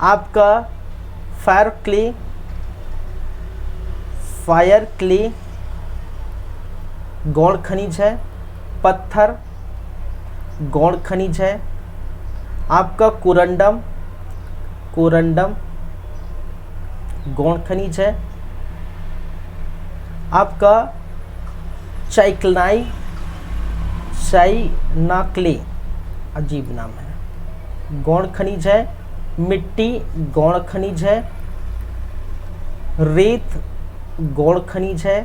आपका फायर क्ले, फायर क्ले गौण खनिज है। पत्थर गौण खनिज है। आपका कोरंडम, कोरंडम गौण खनिज है। आपका चाइक्नाई, चाइनाक्ले, अजीब नाम है, गौण खनिज है। मिट्टी गौण खनिज है। रेत गौण खनिज है,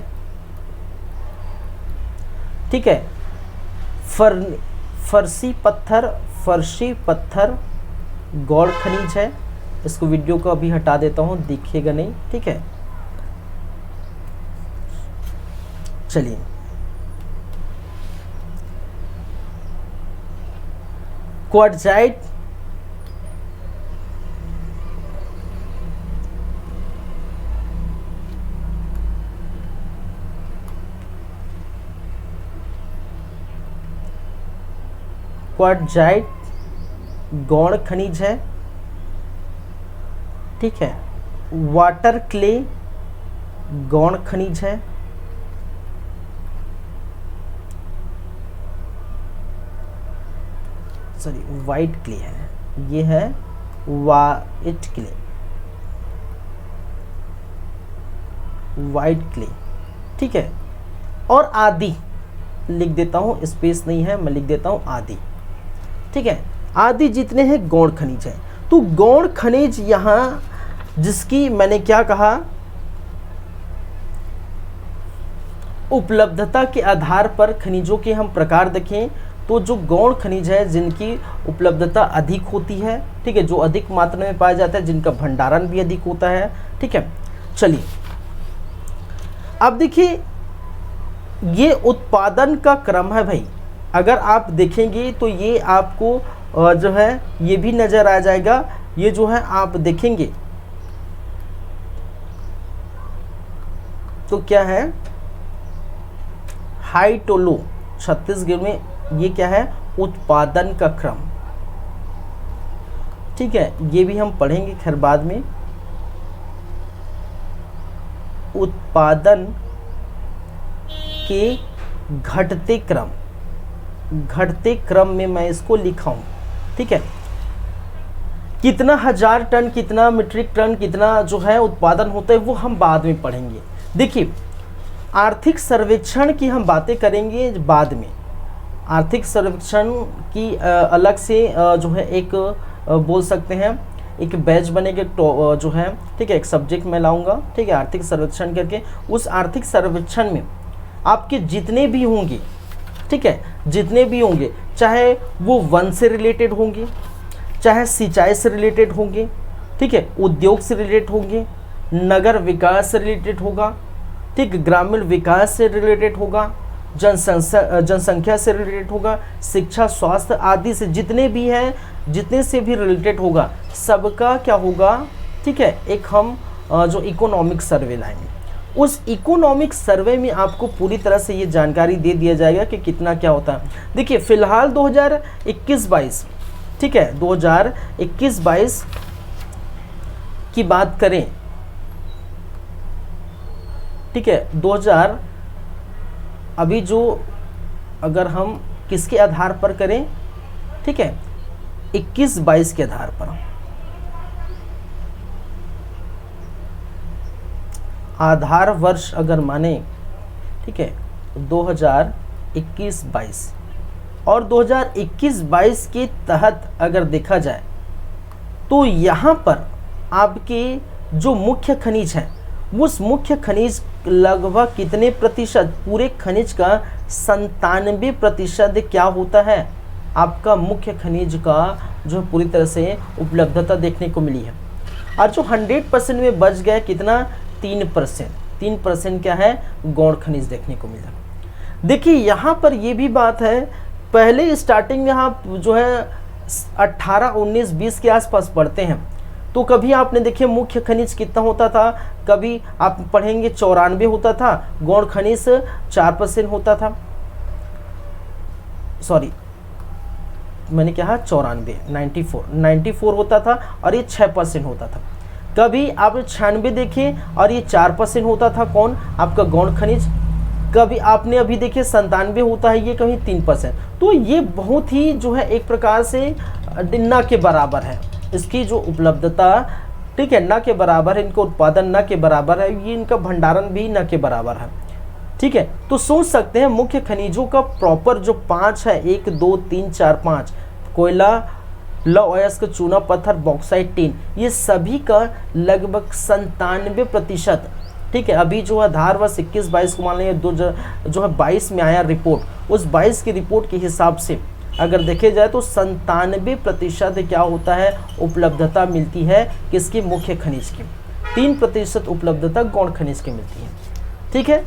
ठीक है। फर्शी पत्थर, फर्शी पत्थर गौण खनिज है। इसको वीडियो को अभी हटा देता हूं, दिखेगा नहीं, ठीक है। चलिए क्वार्ट्जाइट, क्वार्ट्जाइट गौण खनिज है, ठीक है। वाटर क्ले गौण खनिज है। सॉरी वाइट क्ले है, ये है वाइट क्ले, वाइट क्ले, ठीक है। और आदि लिख देता हूं, स्पेस नहीं है, मैं लिख देता हूं आदि, ठीक है। आदि जितने हैं गौण खनिज है। तो गौण खनिज यहां जिसकी मैंने क्या कहा, उपलब्धता के आधार पर खनिजों के हम प्रकार देखें तो जो गौण खनिज है जिनकी उपलब्धता अधिक होती है, ठीक है, जो अधिक मात्रा में पाया जाता है, जिनका भंडारण भी अधिक होता है, ठीक है। चलिए अब देखिए ये उत्पादन का क्रम है भाई। अगर आप देखेंगे तो ये आपको जो है ये भी नज़र आ जाएगा। ये जो है आप देखेंगे तो क्या है, हाई टू लो, छत्तीसगढ़ में ये क्या है, उत्पादन का क्रम, ठीक है। ये भी हम पढ़ेंगे खैर बाद में। उत्पादन के घटते क्रम, घटते क्रम में मैं इसको लिखा हूं, ठीक है। कितना हजार टन, कितना मीट्रिक टन, कितना जो है उत्पादन होता है वो हम बाद में पढ़ेंगे। देखिए आर्थिक सर्वेक्षण की हम बातें करेंगे बाद में। आर्थिक सर्वेक्षण की अलग से जो है एक बोल सकते हैं एक बैच बनेगा जो है, ठीक है, एक सब्जेक्ट में लाऊंगा, ठीक है, आर्थिक सर्वेक्षण करके। उस आर्थिक सर्वेक्षण में आपके जितने भी होंगे, ठीक है, जितने भी होंगे, चाहे वो वन से रिलेटेड होंगे, चाहे सिंचाई से रिलेटेड होंगे, ठीक है, उद्योग से रिलेटेड होंगे, नगर विकास से रिलेटेड होगा, ठीक, ग्रामीण विकास से रिलेटेड होगा, जनसंख्या से रिलेटेड होगा, शिक्षा, स्वास्थ्य आदि से जितने भी हैं, जितने से भी रिलेटेड होगा सबका क्या होगा, ठीक है, एक हम जो इकोनॉमिक सर्वे लाएंगे। उस इकोनॉमिक सर्वे में आपको पूरी तरह से ये जानकारी दे दिया जाएगा कि कितना क्या होता है। देखिए फिलहाल 2021-22, ठीक है, 2021-22 की बात करें, ठीक है, 2000 अभी जो अगर हम किसके आधार पर करें, ठीक है, 21-22 के आधार पर, आधार वर्ष अगर माने, ठीक है, 2021-22, और 2021-22 के तहत अगर देखा जाए तो यहाँ पर आपके जो मुख्य खनिज है, उस मुख्य खनिज लगभग कितने प्रतिशत, पूरे खनिज का 97% क्या होता है, आपका मुख्य खनिज का जो पूरी तरह से उपलब्धता देखने को मिली है। और जो 100% में बच गया कितना, 3%। 3% क्या है, गौण खनिज देखने को मिला। देखिए यहाँ पर ये भी बात है, पहले स्टार्टिंग में आप जो है 18, 19, 20 के आसपास पढ़ते हैं तो कभी आपने देखिए मुख्य खनिज कितना होता था, कभी आप पढ़ेंगे 94 होता था, गौण खनिज 4% होता था, सॉरी मैंने कहा 94, 94 होता था और ये 6% होता था। कभी आप 96 देखिए और ये 4% होता था, कौन, आपका गौण खनिज। कभी आपने अभी देखिए 97 होता है, ये कहीं 3%। तो ये बहुत ही जो है एक प्रकार से न के बराबर है, इसकी जो उपलब्धता, ठीक है, न के बराबर है, इनका उत्पादन न के बराबर है, ये इनका भंडारण भी न के बराबर है, ठीक है। तो सोच सकते हैं मुख्य खनिजों का प्रॉपर जो 5 है, 1 2 3 4 5, कोयला, लौह अयस्क, चूना पत्थर, बॉक्साइट, टिन, ये सभी का लगभग 97%, ठीक है। अभी जो है धार वर्ष 21-22 को मान लीजिए जो है 22 में आया रिपोर्ट, उस 22 की रिपोर्ट के हिसाब से अगर देखे जाए तो 97% क्या होता है, उपलब्धता मिलती है किसकी, मुख्य खनिज की। 3% उपलब्धता गौण खनिज की मिलती है, ठीक है।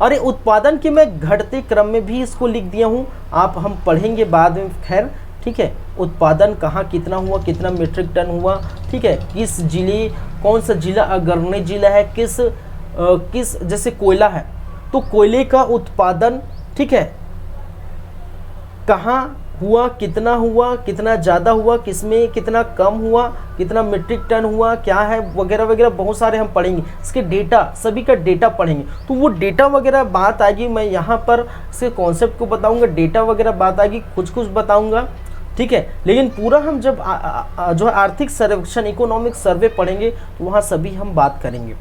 और ये उत्पादन के मैं घटते क्रम में भी इसको लिख दिया हूँ, आप हम पढ़ेंगे बाद में, खैर, ठीक है। उत्पादन कहाँ कितना हुआ, कितना मीट्रिक टन हुआ, ठीक है, किस जिले, कौन सा जिला अग्रणी जिला है, किस जैसे कोयला है तो कोयले का उत्पादन, ठीक है, कहाँ हुआ, कितना ज़्यादा हुआ, किसमें कितना कम हुआ, कितना मीट्रिक टन हुआ, क्या है, वगैरह वगैरह बहुत सारे हम पढ़ेंगे। इसके डेटा, सभी का डेटा पढ़ेंगे, तो वो डेटा वगैरह बात आएगी, मैं यहाँ पर इसके कॉन्सेप्ट को बताऊँगा, डेटा वगैरह बात आएगी, कुछ बताऊँगा, ठीक है। लेकिन पूरा हम जब जो है आर्थिक सर्वेक्षण, इकोनॉमिक सर्वे पढ़ेंगे तो वहाँ सभी हम बात करेंगे,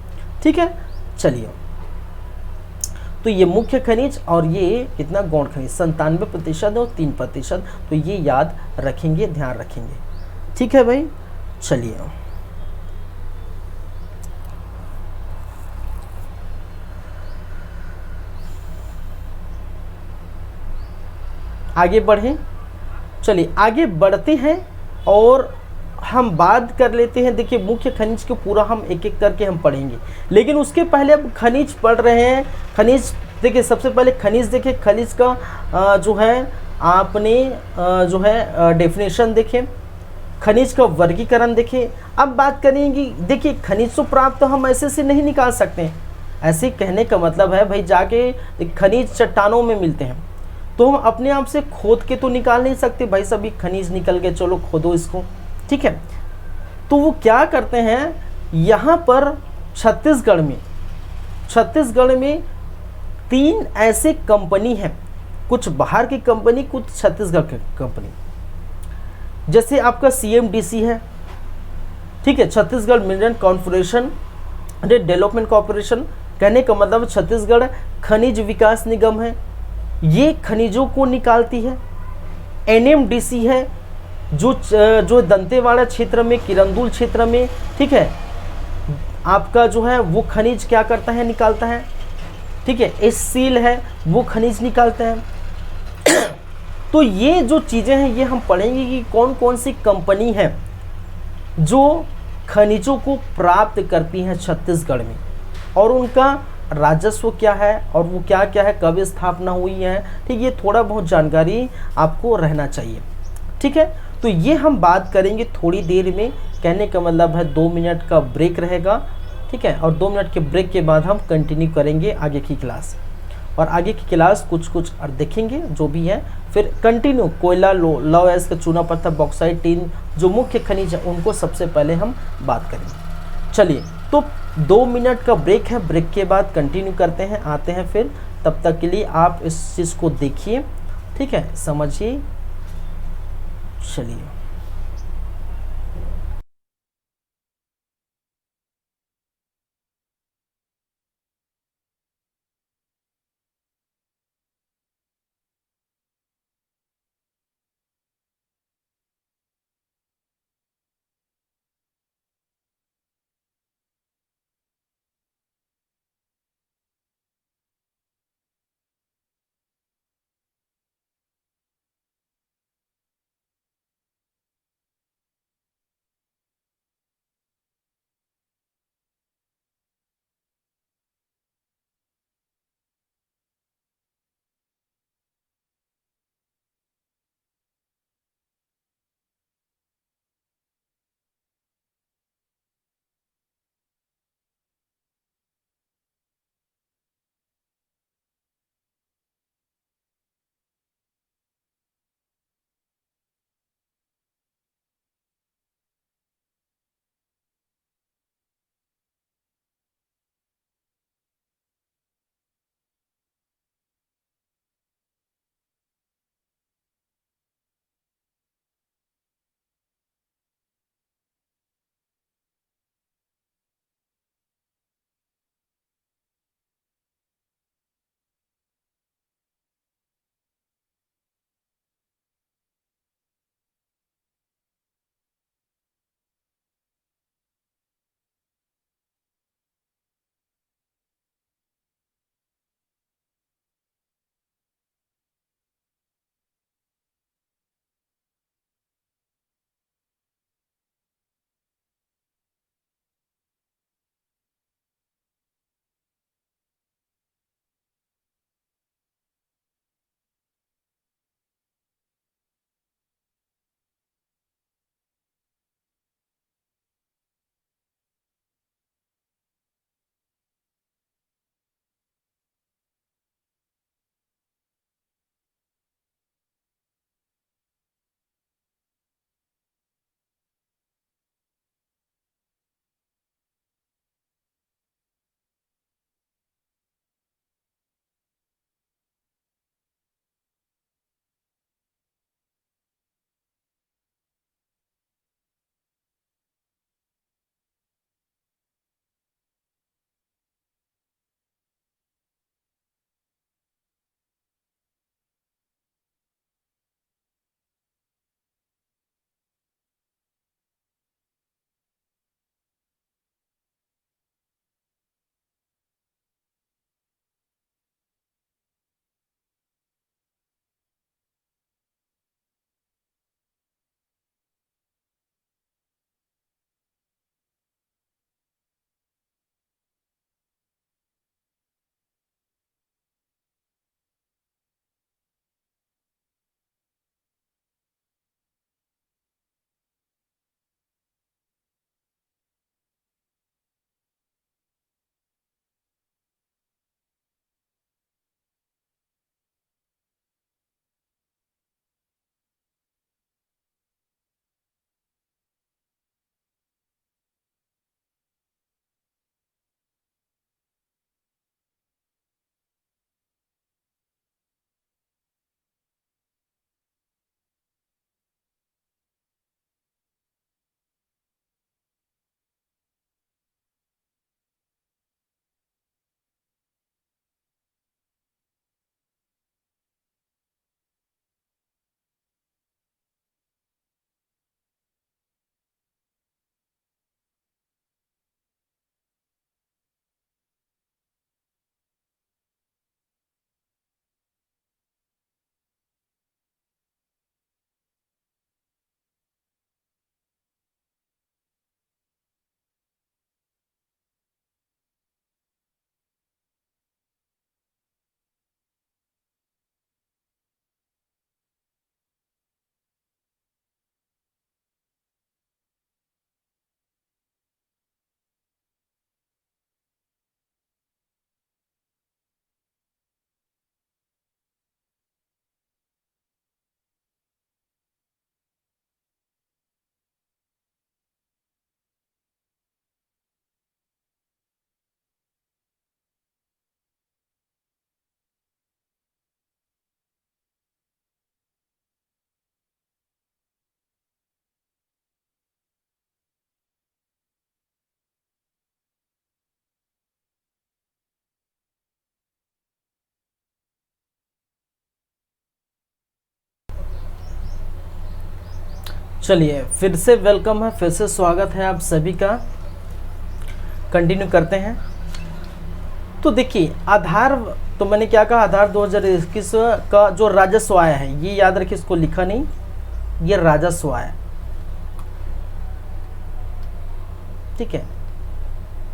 ठीक है। चलिए, तो ये मुख्य खनिज और ये कितना, गौण खनिज 97% और 3%, तो ये याद रखेंगे, ध्यान रखेंगे, ठीक है भाई। चलिए आगे बढ़ें, चलिए आगे बढ़ते हैं और हम बात कर लेते हैं। देखिए मुख्य खनिज को पूरा हम एक एक करके हम पढ़ेंगे, लेकिन उसके पहले अब खनिज पढ़ रहे हैं। खनिज देखिए, सबसे पहले खनिज देखिए, खनिज का जो है आपने जो है डेफिनेशन देखें, खनिज का वर्गीकरण देखें। अब बात करेंगे, देखिए खनिज तो प्राप्त तो हम ऐसे से नहीं निकाल सकते, ऐसे कहने का मतलब है भाई जाके खनिज चट्टानों में मिलते हैं तो हम अपने आप से खोद के तो निकाल नहीं सकते, भाई सभी खनिज निकल गए, चलो खोदो इसको, ठीक है। तो वो क्या करते हैं, यहाँ पर छत्तीसगढ़ में 3 ऐसे कंपनी हैं, कुछ बाहर की कंपनी, कुछ छत्तीसगढ़ की कंपनी। जैसे आपका CMDC है, ठीक है, Chhattisgarh mineral corporation development corporation, कहने का मतलब छत्तीसगढ़ खनिज विकास निगम है, ये खनिजों को निकालती है। NMDC है जो दंतेवाड़ा क्षेत्र में, किरंदुल क्षेत्र में, ठीक है, आपका जो है वो खनिज क्या करता है, निकालता है, ठीक है। SCL है, वो खनिज निकालता है। तो ये जो चीज़ें हैं ये हम पढ़ेंगे कि कौन कौन सी कंपनी है जो खनिजों को प्राप्त करती हैं छत्तीसगढ़ में, और उनका राजस्व क्या है, और वो क्या क्या है, कब स्थापना हुई है, ठीक, ये थोड़ा बहुत जानकारी आपको रहना चाहिए, ठीक है। तो ये हम बात करेंगे थोड़ी देर में, कहने का मतलब है 2 मिनट का ब्रेक रहेगा, ठीक है, और 2 मिनट के ब्रेक के बाद हम कंटिन्यू करेंगे आगे की क्लास, और आगे की क्लास कुछ और देखेंगे जो भी है, फिर कंटिन्यू कोयला, लौह अयस्क, चूना पत्थर, बॉक्साइट, टिन, जो मुख्य खनिज है उनको सबसे पहले हम बात करेंगे। चलिए, तो 2 मिनट का ब्रेक है, ब्रेक के बाद कंटिन्यू करते हैं, आते हैं फिर, तब तक के लिए आप इस चीज़ को देखिए, ठीक है, समझिए। चलिए। चलिए फिर से वेलकम है, फिर से स्वागत है आप सभी का। कंटिन्यू करते हैं। तो देखिए आधार, तो मैंने क्या कहा, आधार 2021 का जो राजस्व आय है, ये याद रखिए, इसको लिखा नहीं, ये राजस्व आय, ठीक है।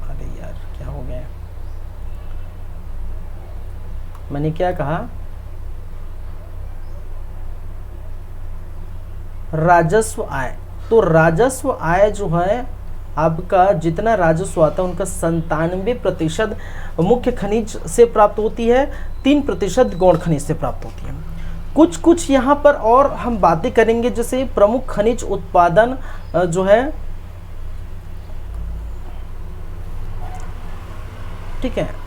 अरे यार क्या हो गया, मैंने क्या कहा, राजस्व आय। तो राजस्व आय जो है आपका, जितना राजस्व आता है उनका 97% मुख्य खनिज से प्राप्त होती है, 3% गौण खनिज से प्राप्त होती है। कुछ कुछ यहाँ पर और हम बातें करेंगे, जैसे प्रमुख खनिज उत्पादन जो है, ठीक है।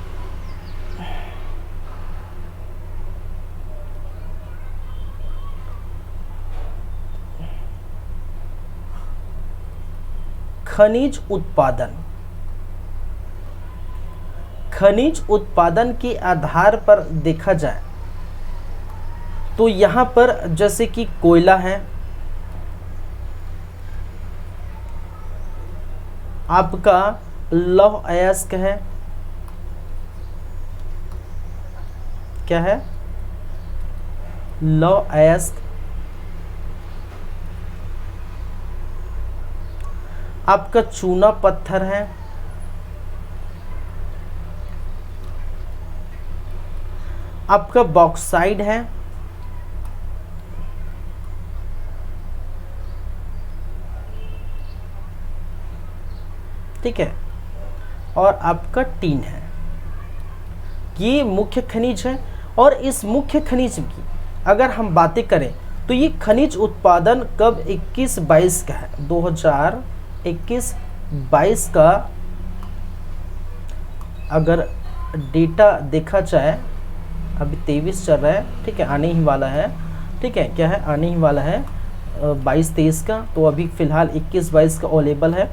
खनिज उत्पादन के आधार पर देखा जाए तो यहां पर जैसे कि कोयला है, आपका लौह अयस्क है, क्या है, लौह अयस्क, आपका चूना पत्थर है, आपका बॉक्साइड है, ठीक है, और आपका टीन है। ये मुख्य खनिज है। और इस मुख्य खनिज की अगर हम बातें करें तो ये खनिज उत्पादन कब 21-22 का है, 2021-22 का अगर डेटा देखा जाए, अभी 23 चल रहा है, ठीक है, आने ही वाला है, ठीक है, क्या है, आने ही वाला है 22-23 का। तो अभी फ़िलहाल 21-22 का अवेलेबल है।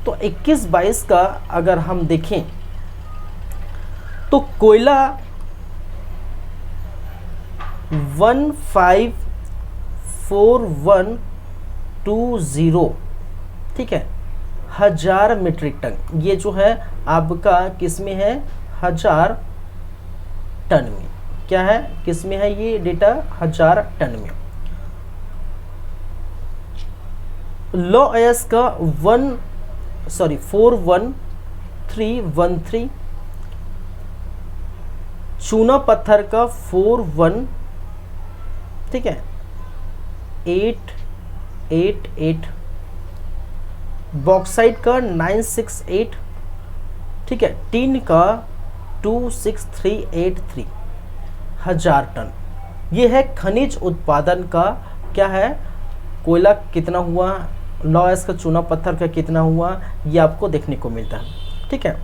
तो 21-22 का अगर हम देखें तो कोयला 154120, ठीक है, 1000 मीट्रिक टन, ये जो है आपका किस में है, 1000 टन में, क्या है, किस में है ये डेटा, 1000 टन में। लौह अयस्क का 41313, चूना पत्थर का 41, ठीक है, 888, बॉक्साइड का 968, ठीक है, टीन का 26383, 1000 टन। ये है खनिज उत्पादन का, क्या है, कोयला कितना हुआ, लौह अयस्क का, चूना पत्थर का कितना हुआ, ये आपको देखने को मिलता है, ठीक है।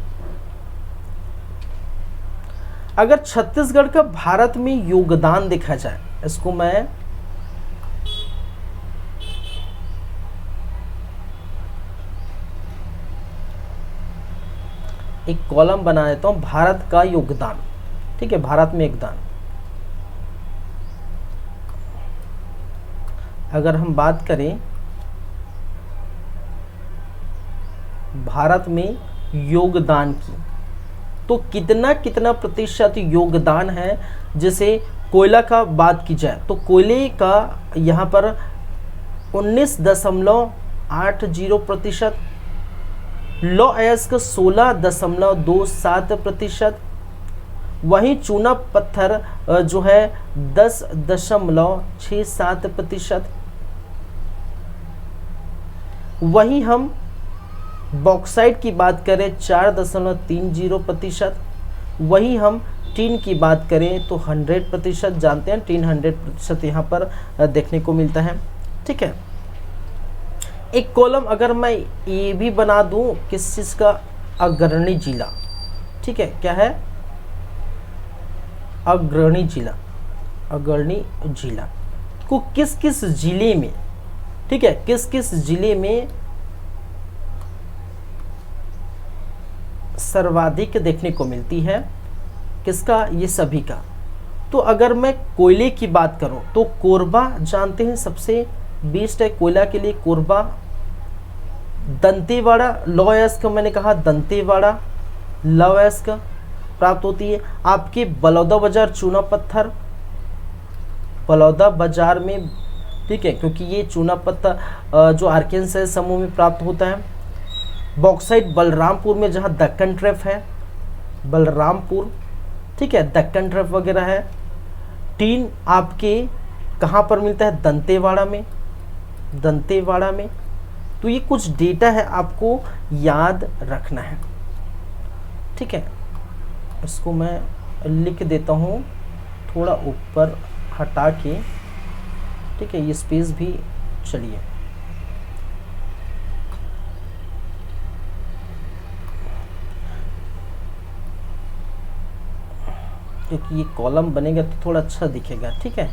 अगर छत्तीसगढ़ का भारत में योगदान देखा जाए, इसको मैं एक कॉलम बना देता हूं, भारत का योगदान, ठीक है, भारत में योगदान। अगर हम बात करें भारत में योगदान की, तो कितना कितना प्रतिशत योगदान है। जैसे कोयला का बात की जाए तो कोयले का यहाँ पर 19.80%, लौह अयस्क 16.27%, वहीं चूना पत्थर जो है 10.67%, वहीं हम बॉक्साइड की बात करें 4.30%, वहीं हम टीन की बात करें तो 100%, जानते हैं टीन 100% यहाँ पर देखने को मिलता है, ठीक है। एक कॉलम अगर मैं ये भी बना दूं किस चीज़ का, अग्रणी जिला, ठीक है, क्या है, अग्रणी जिला, अग्रणी जिला को किस किस जिले में, ठीक है, किस किस जिले में सर्वाधिक देखने को मिलती है, किसका, ये सभी का। तो अगर मैं कोयले की बात करूं तो कोरबा जानते हैं सबसे बेस्ड है कोयला के लिए कोरबा। दंतेवाड़ा लोएस्क, मैंने कहा दंतेवाड़ा लोएस्क प्राप्त होती है। आपके बलौदा बाजार चूना पत्थर, बलौदा बाजार में, ठीक है, क्योंकि ये चूना पत्थर जो आर्कान्सास समूह में प्राप्त होता है। बॉक्साइट बलरामपुर में, जहाँ दक्कन ट्रैप है, बलरामपुर, ठीक है, दक्कन ट्रैप वगैरह है। टीन आपके कहाँ पर मिलता है? दंतेवाड़ा में, दंतेवाड़ा में। तो ये कुछ डेटा है, आपको याद रखना है, ठीक है। इसको मैं लिख देता हूँ थोड़ा ऊपर हटा के, ठीक है, ये स्पेस भी चलिए। क्योंकि ये कॉलम बनेगा तो थोड़ा अच्छा दिखेगा, ठीक है।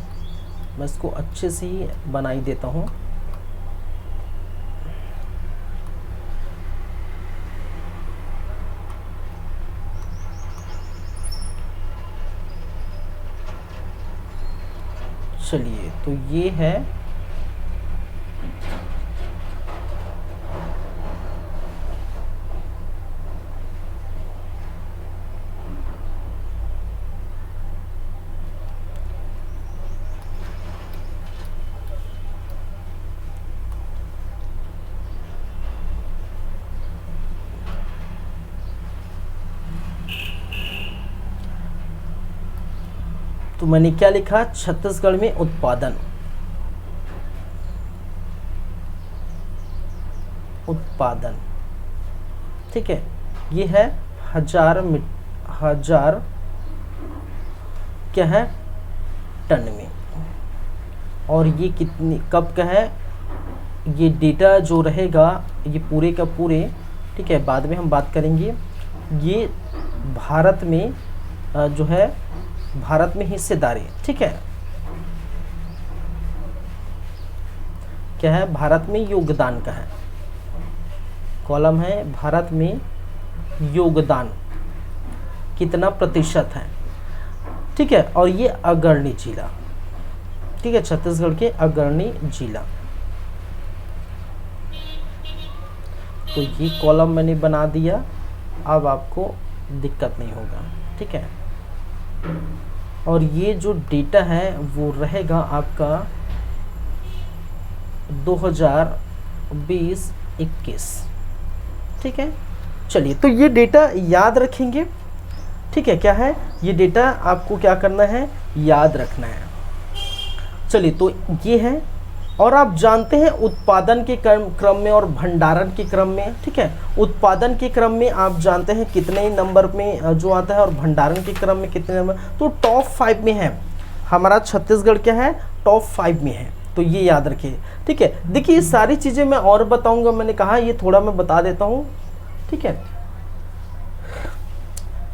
मैं इसको अच्छे से ही बना ही देता हूँ। चलिए, तो ये है तो मैंने क्या लिखा? छत्तीसगढ़ में उत्पादन, उत्पादन, ठीक है। ये है हजार क्या है? टन में। और ये कितनी कब का है? ये डेटा जो रहेगा ये पूरे का पूरे, ठीक है, बाद में हम बात करेंगे। ये भारत में जो है, भारत में हिस्सेदारी, ठीक है, क्या है? भारत में योगदान का है, कॉलम है भारत में योगदान कितना प्रतिशत है, ठीक है। और ये अग्रणी जिला, ठीक है, छत्तीसगढ़ के अग्रणी जिला। तो ये कॉलम मैंने बना दिया, अब आपको दिक्कत नहीं होगा, ठीक है। और ये जो डेटा है वो रहेगा आपका 2020-21, ठीक है। चलिए, तो ये डेटा याद रखेंगे, ठीक है। क्या है? ये डेटा आपको क्या करना है? याद रखना है। चलिए, तो ये है। और आप जानते हैं उत्पादन के क्रम में और भंडारण के क्रम में, ठीक है, उत्पादन के क्रम में आप जानते हैं कितने नंबर में जो आता है, और भंडारण के क्रम में कितने नंबर, तो टॉप 5 में है हमारा छत्तीसगढ़, क्या है? टॉप 5 में है। तो ये याद रखिए, ठीक है। देखिए, ये सारी चीज़ें मैं और बताऊंगा, मैंने कहा ये थोड़ा मैं बता देता हूँ, ठीक है।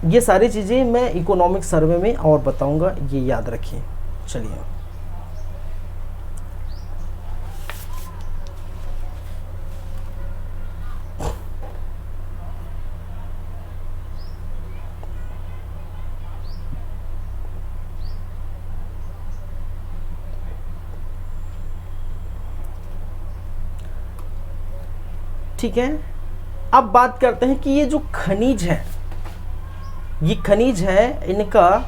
ये सारी चीज़ें मैं इकोनॉमिक सर्वे में और बताऊंगा, ये याद रखिए। चलिए, ठीक है। अब बात करते हैं कि ये जो खनिज है, ये खनिज है, इनका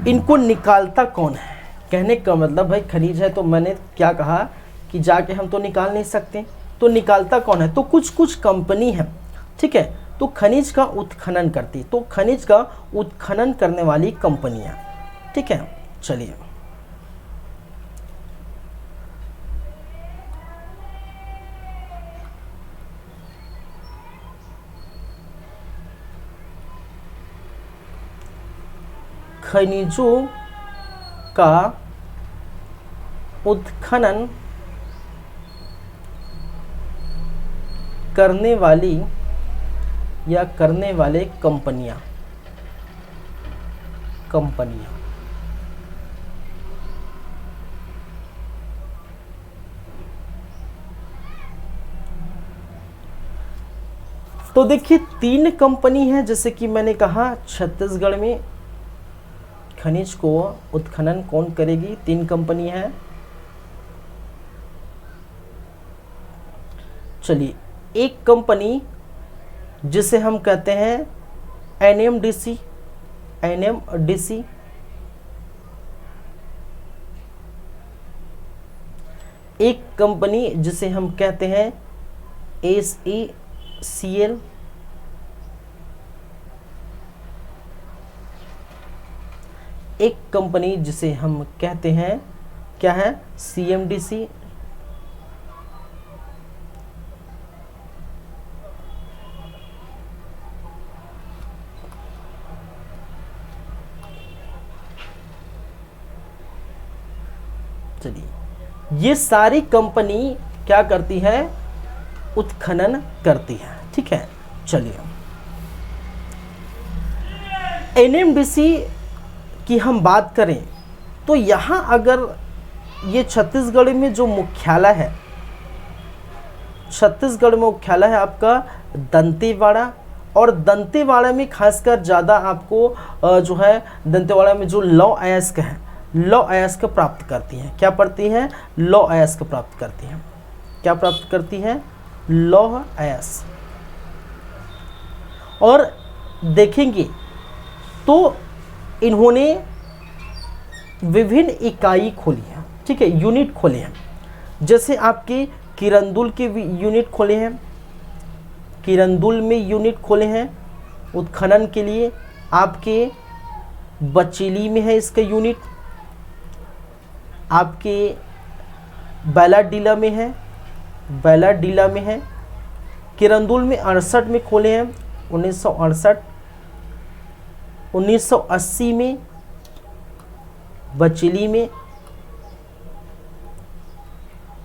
इनको निकालता कौन है? कहने का मतलब भाई खनिज है तो मैंने क्या कहा कि जाके हम तो निकाल नहीं सकते, तो निकालता कौन है? तो कुछ कुछ कंपनी है, ठीक है, तो खनिज का उत्खनन करती, तो खनिज का उत्खनन करने वाली कंपनियां, ठीक है। चलिए, खनिजों का उत्खनन करने वाली या करने वाले कंपनियां, तो देखिए 3 कंपनी है, जैसे कि मैंने कहा छत्तीसगढ़ में खनिज को उत्खनन कौन करेगी? 3 कंपनी है। चलिए, एक कंपनी जिसे हम कहते हैं एनएमडीसी, एक कंपनी जिसे हम कहते हैं SECL, एक कंपनी जिसे हम कहते हैं क्या है? CMDC, चलिए ये सारी कंपनी क्या करती है? उत्खनन करती है। ठीक है, चलिए एनएमडीसी की हम बात करें तो यहाँ अगर ये छत्तीसगढ़ में जो मुख्यालय है, छत्तीसगढ़ में मुख्यालय है आपका दंतेवाड़ा, और दंतेवाड़ा में खासकर ज़्यादा आपको जो है दंतेवाड़ा में जो लौह अयस्क है, लौह अयस्क प्राप्त करती हैं। क्या पढ़ती हैं? लौह अयस्क प्राप्त करती हैं। क्या प्राप्त करती हैं? लौह अयस्क। और देखेंगे तो इन्होंने विभिन्न इकाई खोली है। ठीक है, यूनिट खोले हैं। जैसे आपके किरंदुल के यूनिट खोले हैं, किरंदुल में यूनिट खोले हैं उत्खनन के लिए। आपके बचेली में है इसका यूनिट, आपके बैलाडीला में है, बैलाडीला में है। किरंदुल में 68 में खोले हैं, 1968, 1980 में बचेली में,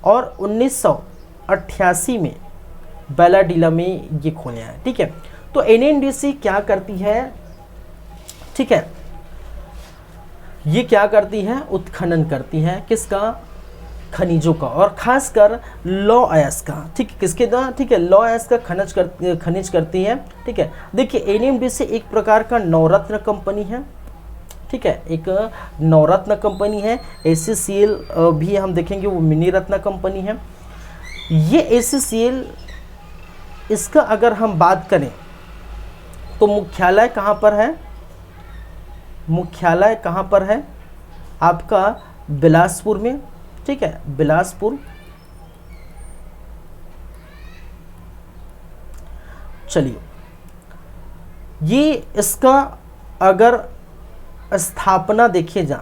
और 1988 में बैलाडीला में ये खोले हैं। ठीक है, तो एनएमडीसी क्या करती है? ठीक है, ये क्या करती है? उत्खनन करती है। किसका? खनिजों का, और खासकर लौह अयस्क का। ठीक है, किसके द्वारा? ठीक है, लौह अयस्क का खनिज करती है। ठीक है, देखिए एनएमडीसी एक प्रकार का नवरत्न कंपनी है। ठीक है, एक नवरत्न कंपनी है। SECL भी हम देखेंगे वो मिनी रत्न कंपनी है। ये SECL, इसका अगर हम बात करें तो मुख्यालय कहाँ पर है? मुख्यालय कहाँ पर है? आपका बिलासपुर में। ठीक है, बिलासपुर। चलिए, ये इसका अगर स्थापना देखे जा,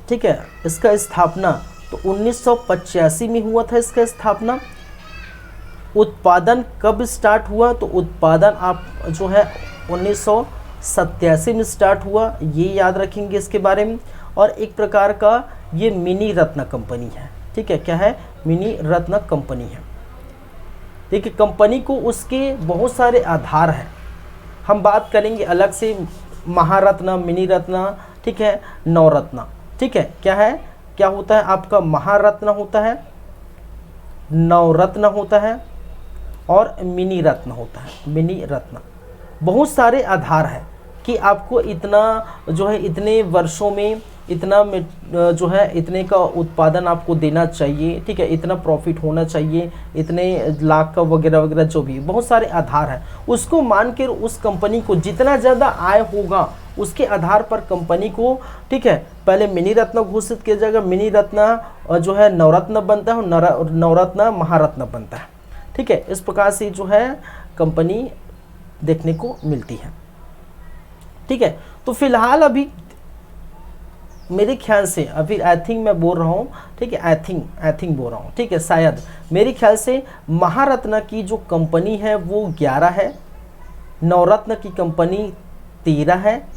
ठीक है, इसका स्थापना तो 1985 में हुआ था इसका स्थापना। उत्पादन कब स्टार्ट हुआ? तो उत्पादन आप जो है 1987 में स्टार्ट हुआ, ये याद रखेंगे इसके बारे में। और एक प्रकार का ये मिनी रत्न कंपनी है। ठीक है, क्या है? मिनी रत्न कंपनी है। देखिए कंपनी को उसके बहुत सारे आधार हैं, हम बात करेंगे अलग से, महारत्न, मिनी रत्न, ठीक है, नवरत्न। ठीक है, क्या है? क्या होता है आपका? महारत्न होता है, नवरत्न होता है, और मिनी रत्न होता है। मिनी रत्न बहुत सारे आधार है कि आपको इतना जो है इतने वर्षों में इतना जो है इतने का उत्पादन आपको देना चाहिए। ठीक है, इतना प्रॉफिट होना चाहिए, इतने लाख का वगैरह वगैरह, जो भी बहुत सारे आधार है, उसको मान कर उस कंपनी को जितना ज़्यादा आय होगा उसके आधार पर कंपनी को, ठीक है, पहले मिनी रत्न घोषित किया जाएगा। मिनी रत्न जो है नवरत्न बनता है, और नवरत्न महारत्न बनता है। ठीक है, इस प्रकार से जो है कंपनी देखने को मिलती है। ठीक है, तो फिलहाल अभी मेरे ख्याल से अभी आई थिंक मैं बोल रहा हूँ, ठीक है, आई थिंक बोल रहा हूँ, ठीक है, शायद मेरे ख्याल से महारत्न की जो कंपनी है वो 11 है, नवरत्न की कंपनी 13 है,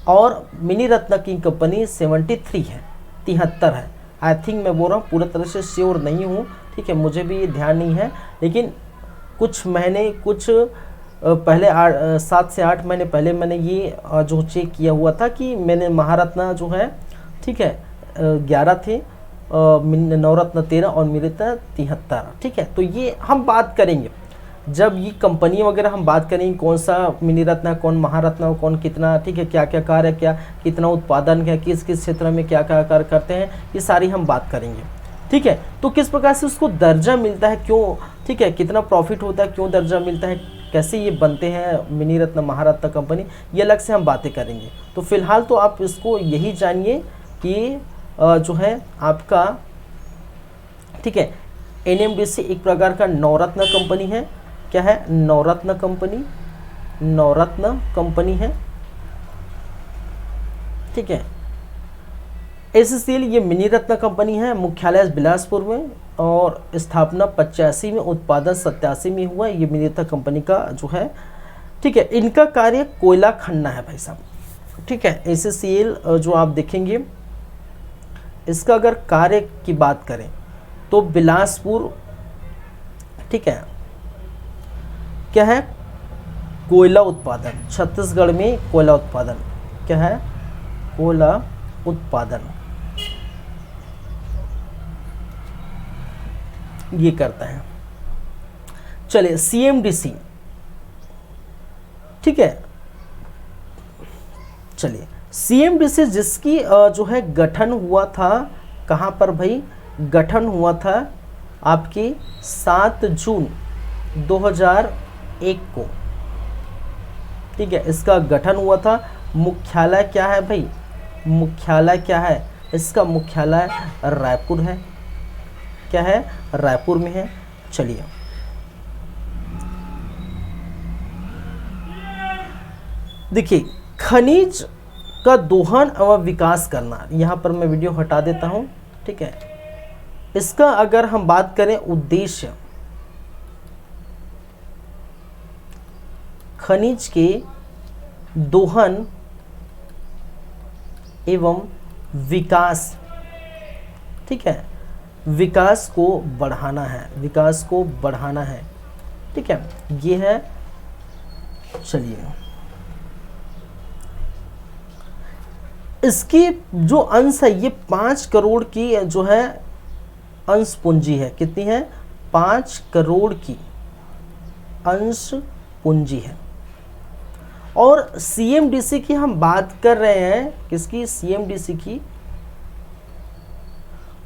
और मिनी रत्न की कंपनी 73 है, 73 है। आई थिंक मैं बोल रहा हूँ, पूरी तरह से श्योर नहीं हूँ। ठीक है, मुझे भी ध्यान नहीं है, लेकिन कुछ महीने पहले 7 से 8 महीने पहले मैंने ये जो चेक किया हुआ था कि मैंने महारत्न जो है, ठीक है, 11 थे, नवरत्न 13 और मिनी रत्न 73। ठीक है, तो ये हम बात करेंगे जब ये कंपनी वगैरह हम बात करेंगे कौन सा मिनी रत्न है, कौन महारत्न है, कौन कितना, ठीक है, क्या क्या कार्य, क्या कितना उत्पादन है, किस किस क्षेत्र में क्या क्या कार्य करते हैं, ये सारी हम बात करेंगे। ठीक है, तो किस प्रकार से उसको दर्जा मिलता है, क्यों, ठीक है, कितना प्रॉफिट होता है, क्यों दर्जा मिलता है, कैसे ये बनते हैं मिनी रत्न महारत्न कंपनी, ये अलग से हम बातें करेंगे। तो फिलहाल तो आप इसको यही जानिए कि जो है आपका, ठीक है, NMDC एक प्रकार का नवरत्न कंपनी है। क्या है? नवरत्न कंपनी, नवरत्न कंपनी है। ठीक है, SCL ये मिनी रत्न कंपनी है, मुख्यालय बिलासपुर में और स्थापना 85 में, उत्पादन 87 में हुआ। ये मिनी रत्न कंपनी का जो है, ठीक है, इनका कार्य कोयला खनना है भाई साहब। ठीक है, SCL जो आप देखेंगे इसका अगर कार्य की बात करें तो बिलासपुर, ठीक है, क्या है? कोयला उत्पादन, छत्तीसगढ़ में कोयला उत्पादन, क्या है? कोयला उत्पादन ये करता है। चलिए CMDC, ठीक है, चलिए CMDC जिसकी जो है गठन हुआ था, कहाँ पर भाई? गठन हुआ था आपकी 7 जून 2001 को। ठीक है, इसका गठन हुआ था। मुख्यालय क्या है भाई? मुख्यालय क्या है? इसका मुख्यालय रायपुर है। क्या है? रायपुर में है। चलिए देखिए, खनिज का दोहन एवं विकास करना, यहाँ पर मैं वीडियो हटा देता हूँ। ठीक है, इसका अगर हम बात करें उद्देश्य, खनिज के दोहन एवं विकास, ठीक है, विकास को बढ़ाना है, विकास को बढ़ाना है। ठीक है, ये है। चलिए, इसकी जो अंश है ये 5 करोड़ की जो है अंश पूंजी है। कितनी है? 5 करोड़ की अंश पूंजी है। और CMDC की हम बात कर रहे हैं, किसकी? CMDC की।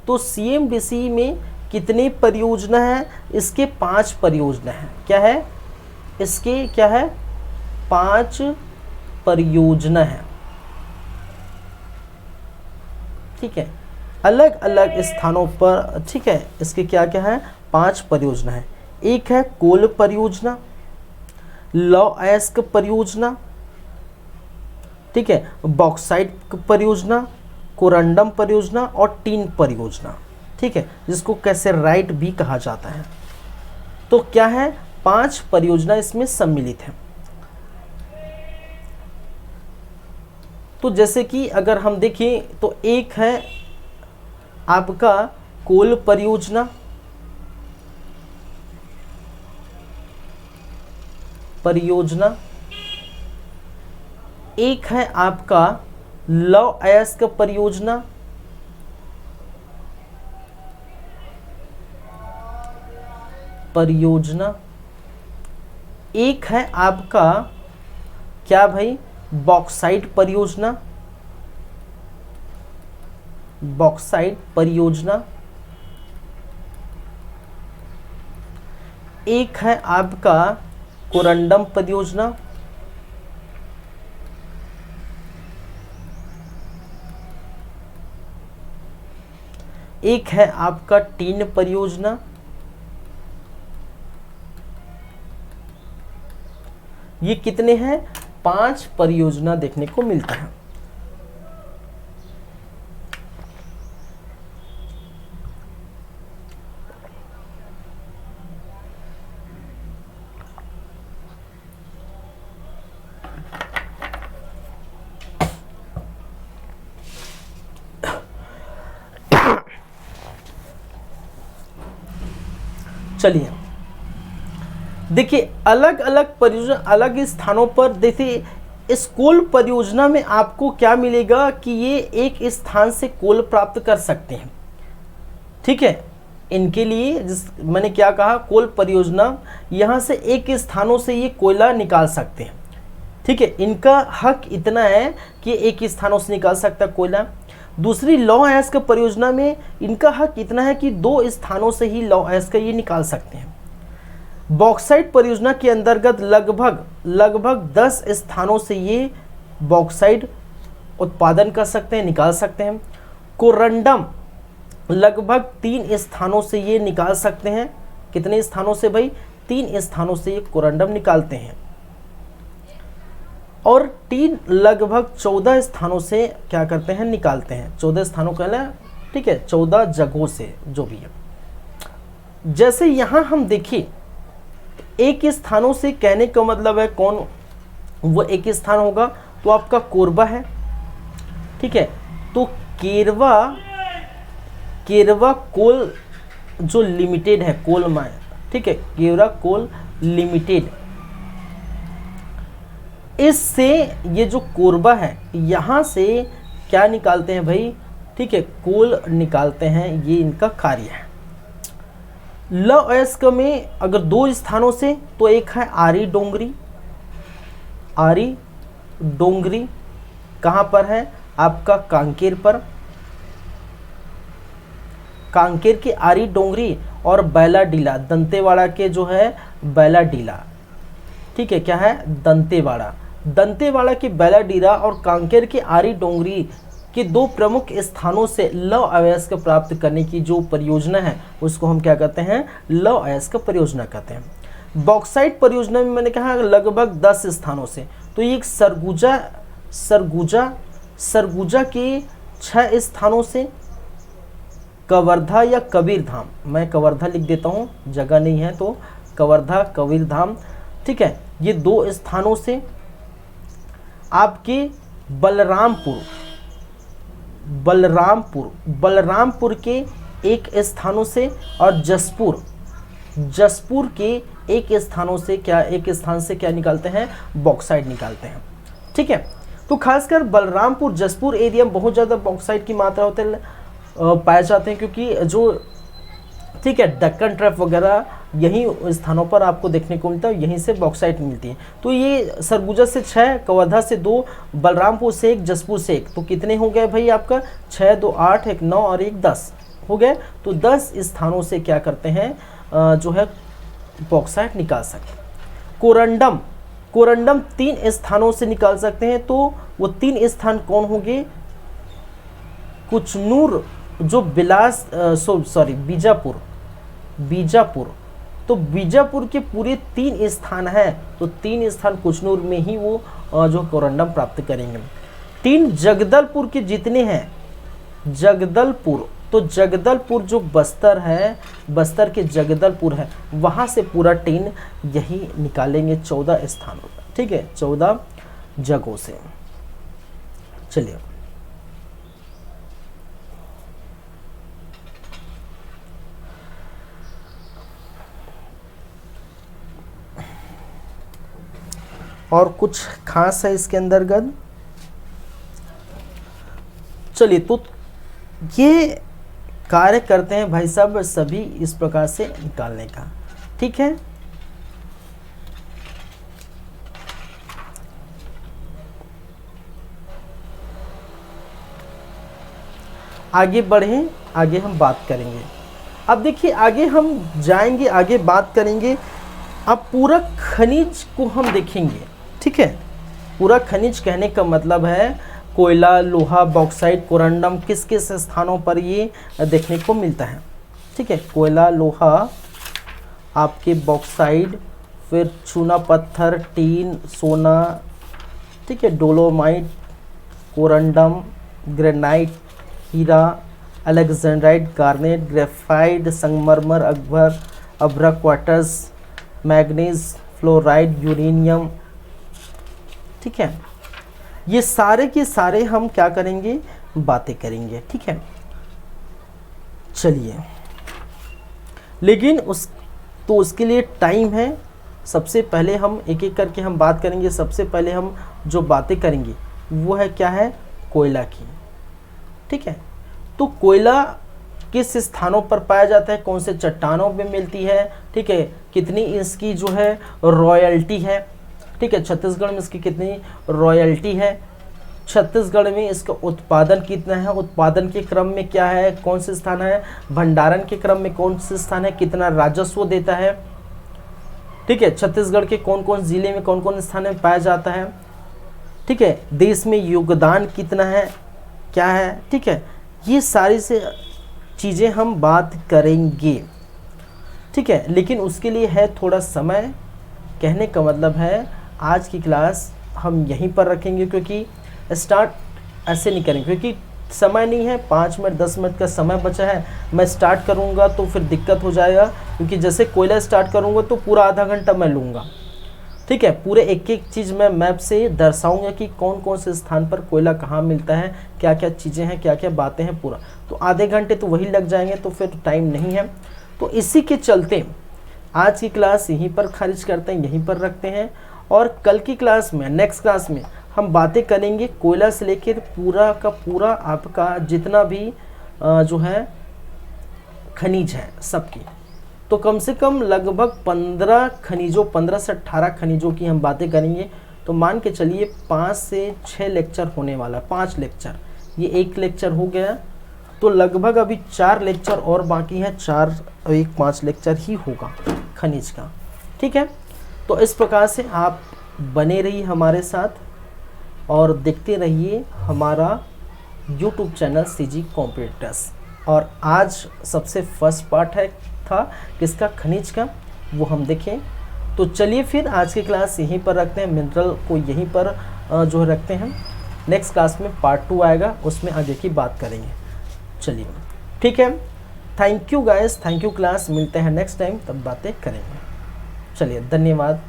तो CMDC में कितनी परियोजना है? इसके 5 परियोजना है। क्या है? इसके क्या है? 5 परियोजना है। ठीक है, अलग अलग स्थानों पर। ठीक है, इसके क्या क्या है? 5 परियोजना है। एक है कोल परियोजना, लौह अयस्क परियोजना, ठीक है, बॉक्साइट परियोजना, कोरंडम परियोजना और टीन परियोजना। ठीक है, जिसको कैसेराइट भी कहा जाता है। तो क्या है? 5 परियोजना इसमें सम्मिलित है। तो जैसे कि अगर हम देखें तो एक है आपका कोल परियोजना, एक है आपका लौह अयस्क परियोजना, एक है आपका क्या भाई? बॉक्साइट परियोजना, बॉक्साइट परियोजना, एक है आपका कोरंडम परियोजना, एक है आपका टीन परियोजना, ये कितने हैं? 5 परियोजना देखने को मिलता है। चलिए देखिए, अलग अलग परियोजना अलग स्थानों पर। देखिए, इस कोल परियोजना में आपको क्या मिलेगा कि ये एक स्थान से कोल प्राप्त कर सकते हैं। ठीक है, इनके लिए जिस मैंने क्या कहा, कोल परियोजना, यहाँ से एक स्थानों से ये कोयला निकाल सकते हैं। ठीक है, इनका हक इतना है कि एक स्थानों से निकाल सकता है कोयला। दूसरी लौ अयस्क परियोजना में इनका हक इतना है कि 2 स्थानों से ही लौ अयस्क ये निकाल सकते हैं। बॉक्साइट परियोजना के अंतर्गत लगभग 10 स्थानों से ये बॉक्साइट उत्पादन कर सकते हैं, निकाल सकते हैं। कोरंडम लगभग 3 स्थानों से ये निकाल सकते हैं। कितने स्थानों से भाई? 3 स्थानों से ये कोरंडम निकालते हैं। और टीन लगभग 14 स्थानों से क्या करते हैं, निकालते हैं। 14 स्थानों कहला, ठीक है, 14 जगहों से जो भी है। जैसे यहाँ हम देखिए, एक स्थानों से कहने का मतलब है कौन वो एक स्थान होगा, तो आपका कोरबा है। ठीक है, तो केरवा कोल जो लिमिटेड है, कोल माइन, ठीक है, केरवा कोल लिमिटेड, इससे ये जो कोरबा है यहाँ से क्या निकालते हैं भाई? ठीक है, कोल निकालते हैं, ये इनका कार्य है। लौ अयस्क में अगर 2 स्थानों से, तो एक है आरी डोंगरी कहाँ पर है? आपका कांकेर पर, कांकेर की आरी डोंगरी, और बैलाडीला, दंतेवाड़ा के जो है बैलाडीला, ठीक है, क्या है? दंतेवाड़ा के बैलाडीला और कांकेर के आरी डोंगरी के 2 प्रमुख स्थानों से लौ अयस्क प्राप्त करने की जो परियोजना है उसको हम क्या कहते हैं? लौ अयस्क परियोजना कहते हैं। बॉक्साइट परियोजना में मैंने कहा लगभग 10 स्थानों से, तो ये सरगुजा के 6 स्थानों से, कवर्धा या कबीरधाम, मैं कवर्धा लिख देता हूँ, जगह नहीं है तो कवर्धा कबीरधाम, ठीक है, ये 2 स्थानों से। आपके बलरामपुर के 1 स्थानों से, और जसपुर के 1 स्थानों से एक स्थान से क्या निकालते हैं? बॉक्साइट निकालते हैं। ठीक है, तो खासकर बलरामपुर जसपुर एरिया में बहुत ज़्यादा बॉक्साइट की मात्रा होते पाए जाते हैं, क्योंकि जो, ठीक है, दक्कन ट्रैप वगैरह यहीं स्थानों पर आपको देखने को मिलता है, यहीं से बॉक्साइट मिलती है। तो ये सरगुजा से 6, कवर्धा से 2, बलरामपुर से 1, जसपुर से 1, तो कितने हो गए भाई? आपका 6, 2, 8, 1, 9 और 1, 10 हो गए। तो 10 स्थानों से क्या करते हैं, जो है बॉक्साइट निकाल सकते हैं। कोरंडम 3 स्थानों से निकाल सकते हैं, तो वो 3 स्थान कौन होंगे? कुचनूर, जो बीजापुर, तो बीजापुर के पूरे 3 स्थान हैं, तो 3 स्थान कुचनूर में ही वो जो कोरंडम प्राप्त करेंगे। 3 जगदलपुर के जितने हैं, तो जगदलपुर जो बस्तर है, बस्तर के जगदलपुर है, वहाँ से पूरा 3 यही निकालेंगे 14 स्थानों पर, ठीक है, 14 जगहों से। चलिए और कुछ खास है इसके अंतर्गत। चलिए, तो ये कार्य करते हैं भाई साहब सभी इस प्रकार से निकालने का। ठीक है, आगे बढ़ें, आगे हम बात करेंगे। अब देखिए, आगे हम जाएंगे, आगे बात करेंगे। अब पूरा खनिज को हम देखेंगे। ठीक है, पूरा खनिज कहने का मतलब है कोयला, लोहा, बॉक्साइट, कोरंडम किस किस स्थानों पर ये देखने को मिलता है। ठीक है, कोयला, लोहा, आपके बॉक्साइट, फिर चूना पत्थर, टीन, सोना, ठीक है, डोलोमाइट, कोरंडम, ग्रेनाइट, हीरा, अलेक्जेंड्राइट, गार्नेट, ग्रेफाइट, संगमरमर, अभ्रक, क्वार्ट्ज, मैग्नीज, फ्लोराइड, यूरेनियम। ठीक है, ये सारे के सारे हम क्या करेंगे, बातें करेंगे। ठीक है, चलिए, लेकिन उसके लिए टाइम है। सबसे पहले हम एक एक करके हम बात करेंगे। सबसे पहले हम जो बातें करेंगे वो है क्या है, कोयला की। ठीक है, तो कोयला किस स्थानों पर पाया जाता है, कौन से चट्टानों पे मिलती है, ठीक है, कितनी इसकी जो है रॉयल्टी है, ठीक है, छत्तीसगढ़ में इसकी कितनी रॉयल्टी है, छत्तीसगढ़ में इसका उत्पादन कितना है, उत्पादन के क्रम में क्या है, कौन से स्थान है, भंडारण के क्रम में कौन से स्थान है, कितना राजस्व देता है, ठीक है, छत्तीसगढ़ के कौन कौन जिले में कौन कौन स्थान में पाया जाता है, ठीक है, देश में योगदान कितना है, क्या है, ठीक है, ये सारी से चीज़ें हम बात करेंगे, ठीक है। लेकिन उसके लिए है थोड़ा समय, कहने का मतलब है आज की क्लास हम यहीं पर रखेंगे, क्योंकि स्टार्ट ऐसे नहीं करेंगे, क्योंकि समय नहीं है, 5 मिनट 10 मिनट का समय बचा है। मैं स्टार्ट करूँगा तो फिर दिक्कत हो जाएगा, क्योंकि जैसे कोयला स्टार्ट करूँगा तो पूरा आधा घंटा मैं लूँगा, ठीक है, पूरे एक एक चीज़ मैं मैप से दर्शाऊँगा कि कौन कौन से स्थान पर कोयला कहाँ मिलता है, क्या क्या चीज़ें हैं, क्या क्या बातें हैं, पूरा तो आधे घंटे तो वही लग जाएंगे, तो फिर टाइम नहीं है। तो इसी के चलते आज की क्लास यहीं पर खारिज करते हैं, यहीं पर रखते हैं, और कल की क्लास में, नेक्स्ट क्लास में हम बातें करेंगे कोयला से लेकर पूरा का पूरा आपका जितना भी जो है खनिज है सबकी। तो कम से कम लगभग 15 खनिजों, 15 से 18 खनिजों की हम बातें करेंगे। तो मान के चलिए 5 से 6 लेक्चर होने वाला, 5 लेक्चर, ये एक लेक्चर हो गया, तो लगभग अभी 4 लेक्चर और बाकी है, 4 और 1 5 लेक्चर ही होगा खनिज का, ठीक है। तो इस प्रकार से आप बने रहिए हमारे साथ और देखते रहिए हमारा YouTube चैनल CG कॉम्पिटिटर्स। और आज सबसे फर्स्ट पार्ट था किसका, खनिज का, वो हम देखें। तो चलिए फिर आज की क्लास यहीं पर रखते हैं, मिनरल को यहीं पर जो रखते हैं। नेक्स्ट क्लास में पार्ट 2 आएगा, उसमें आगे की बात करेंगे। चलिए ठीक है, thank you guys, thank you class, मिलते हैं नेक्स्ट टाइम, तब बातें करेंगे। चलिए धन्यवाद।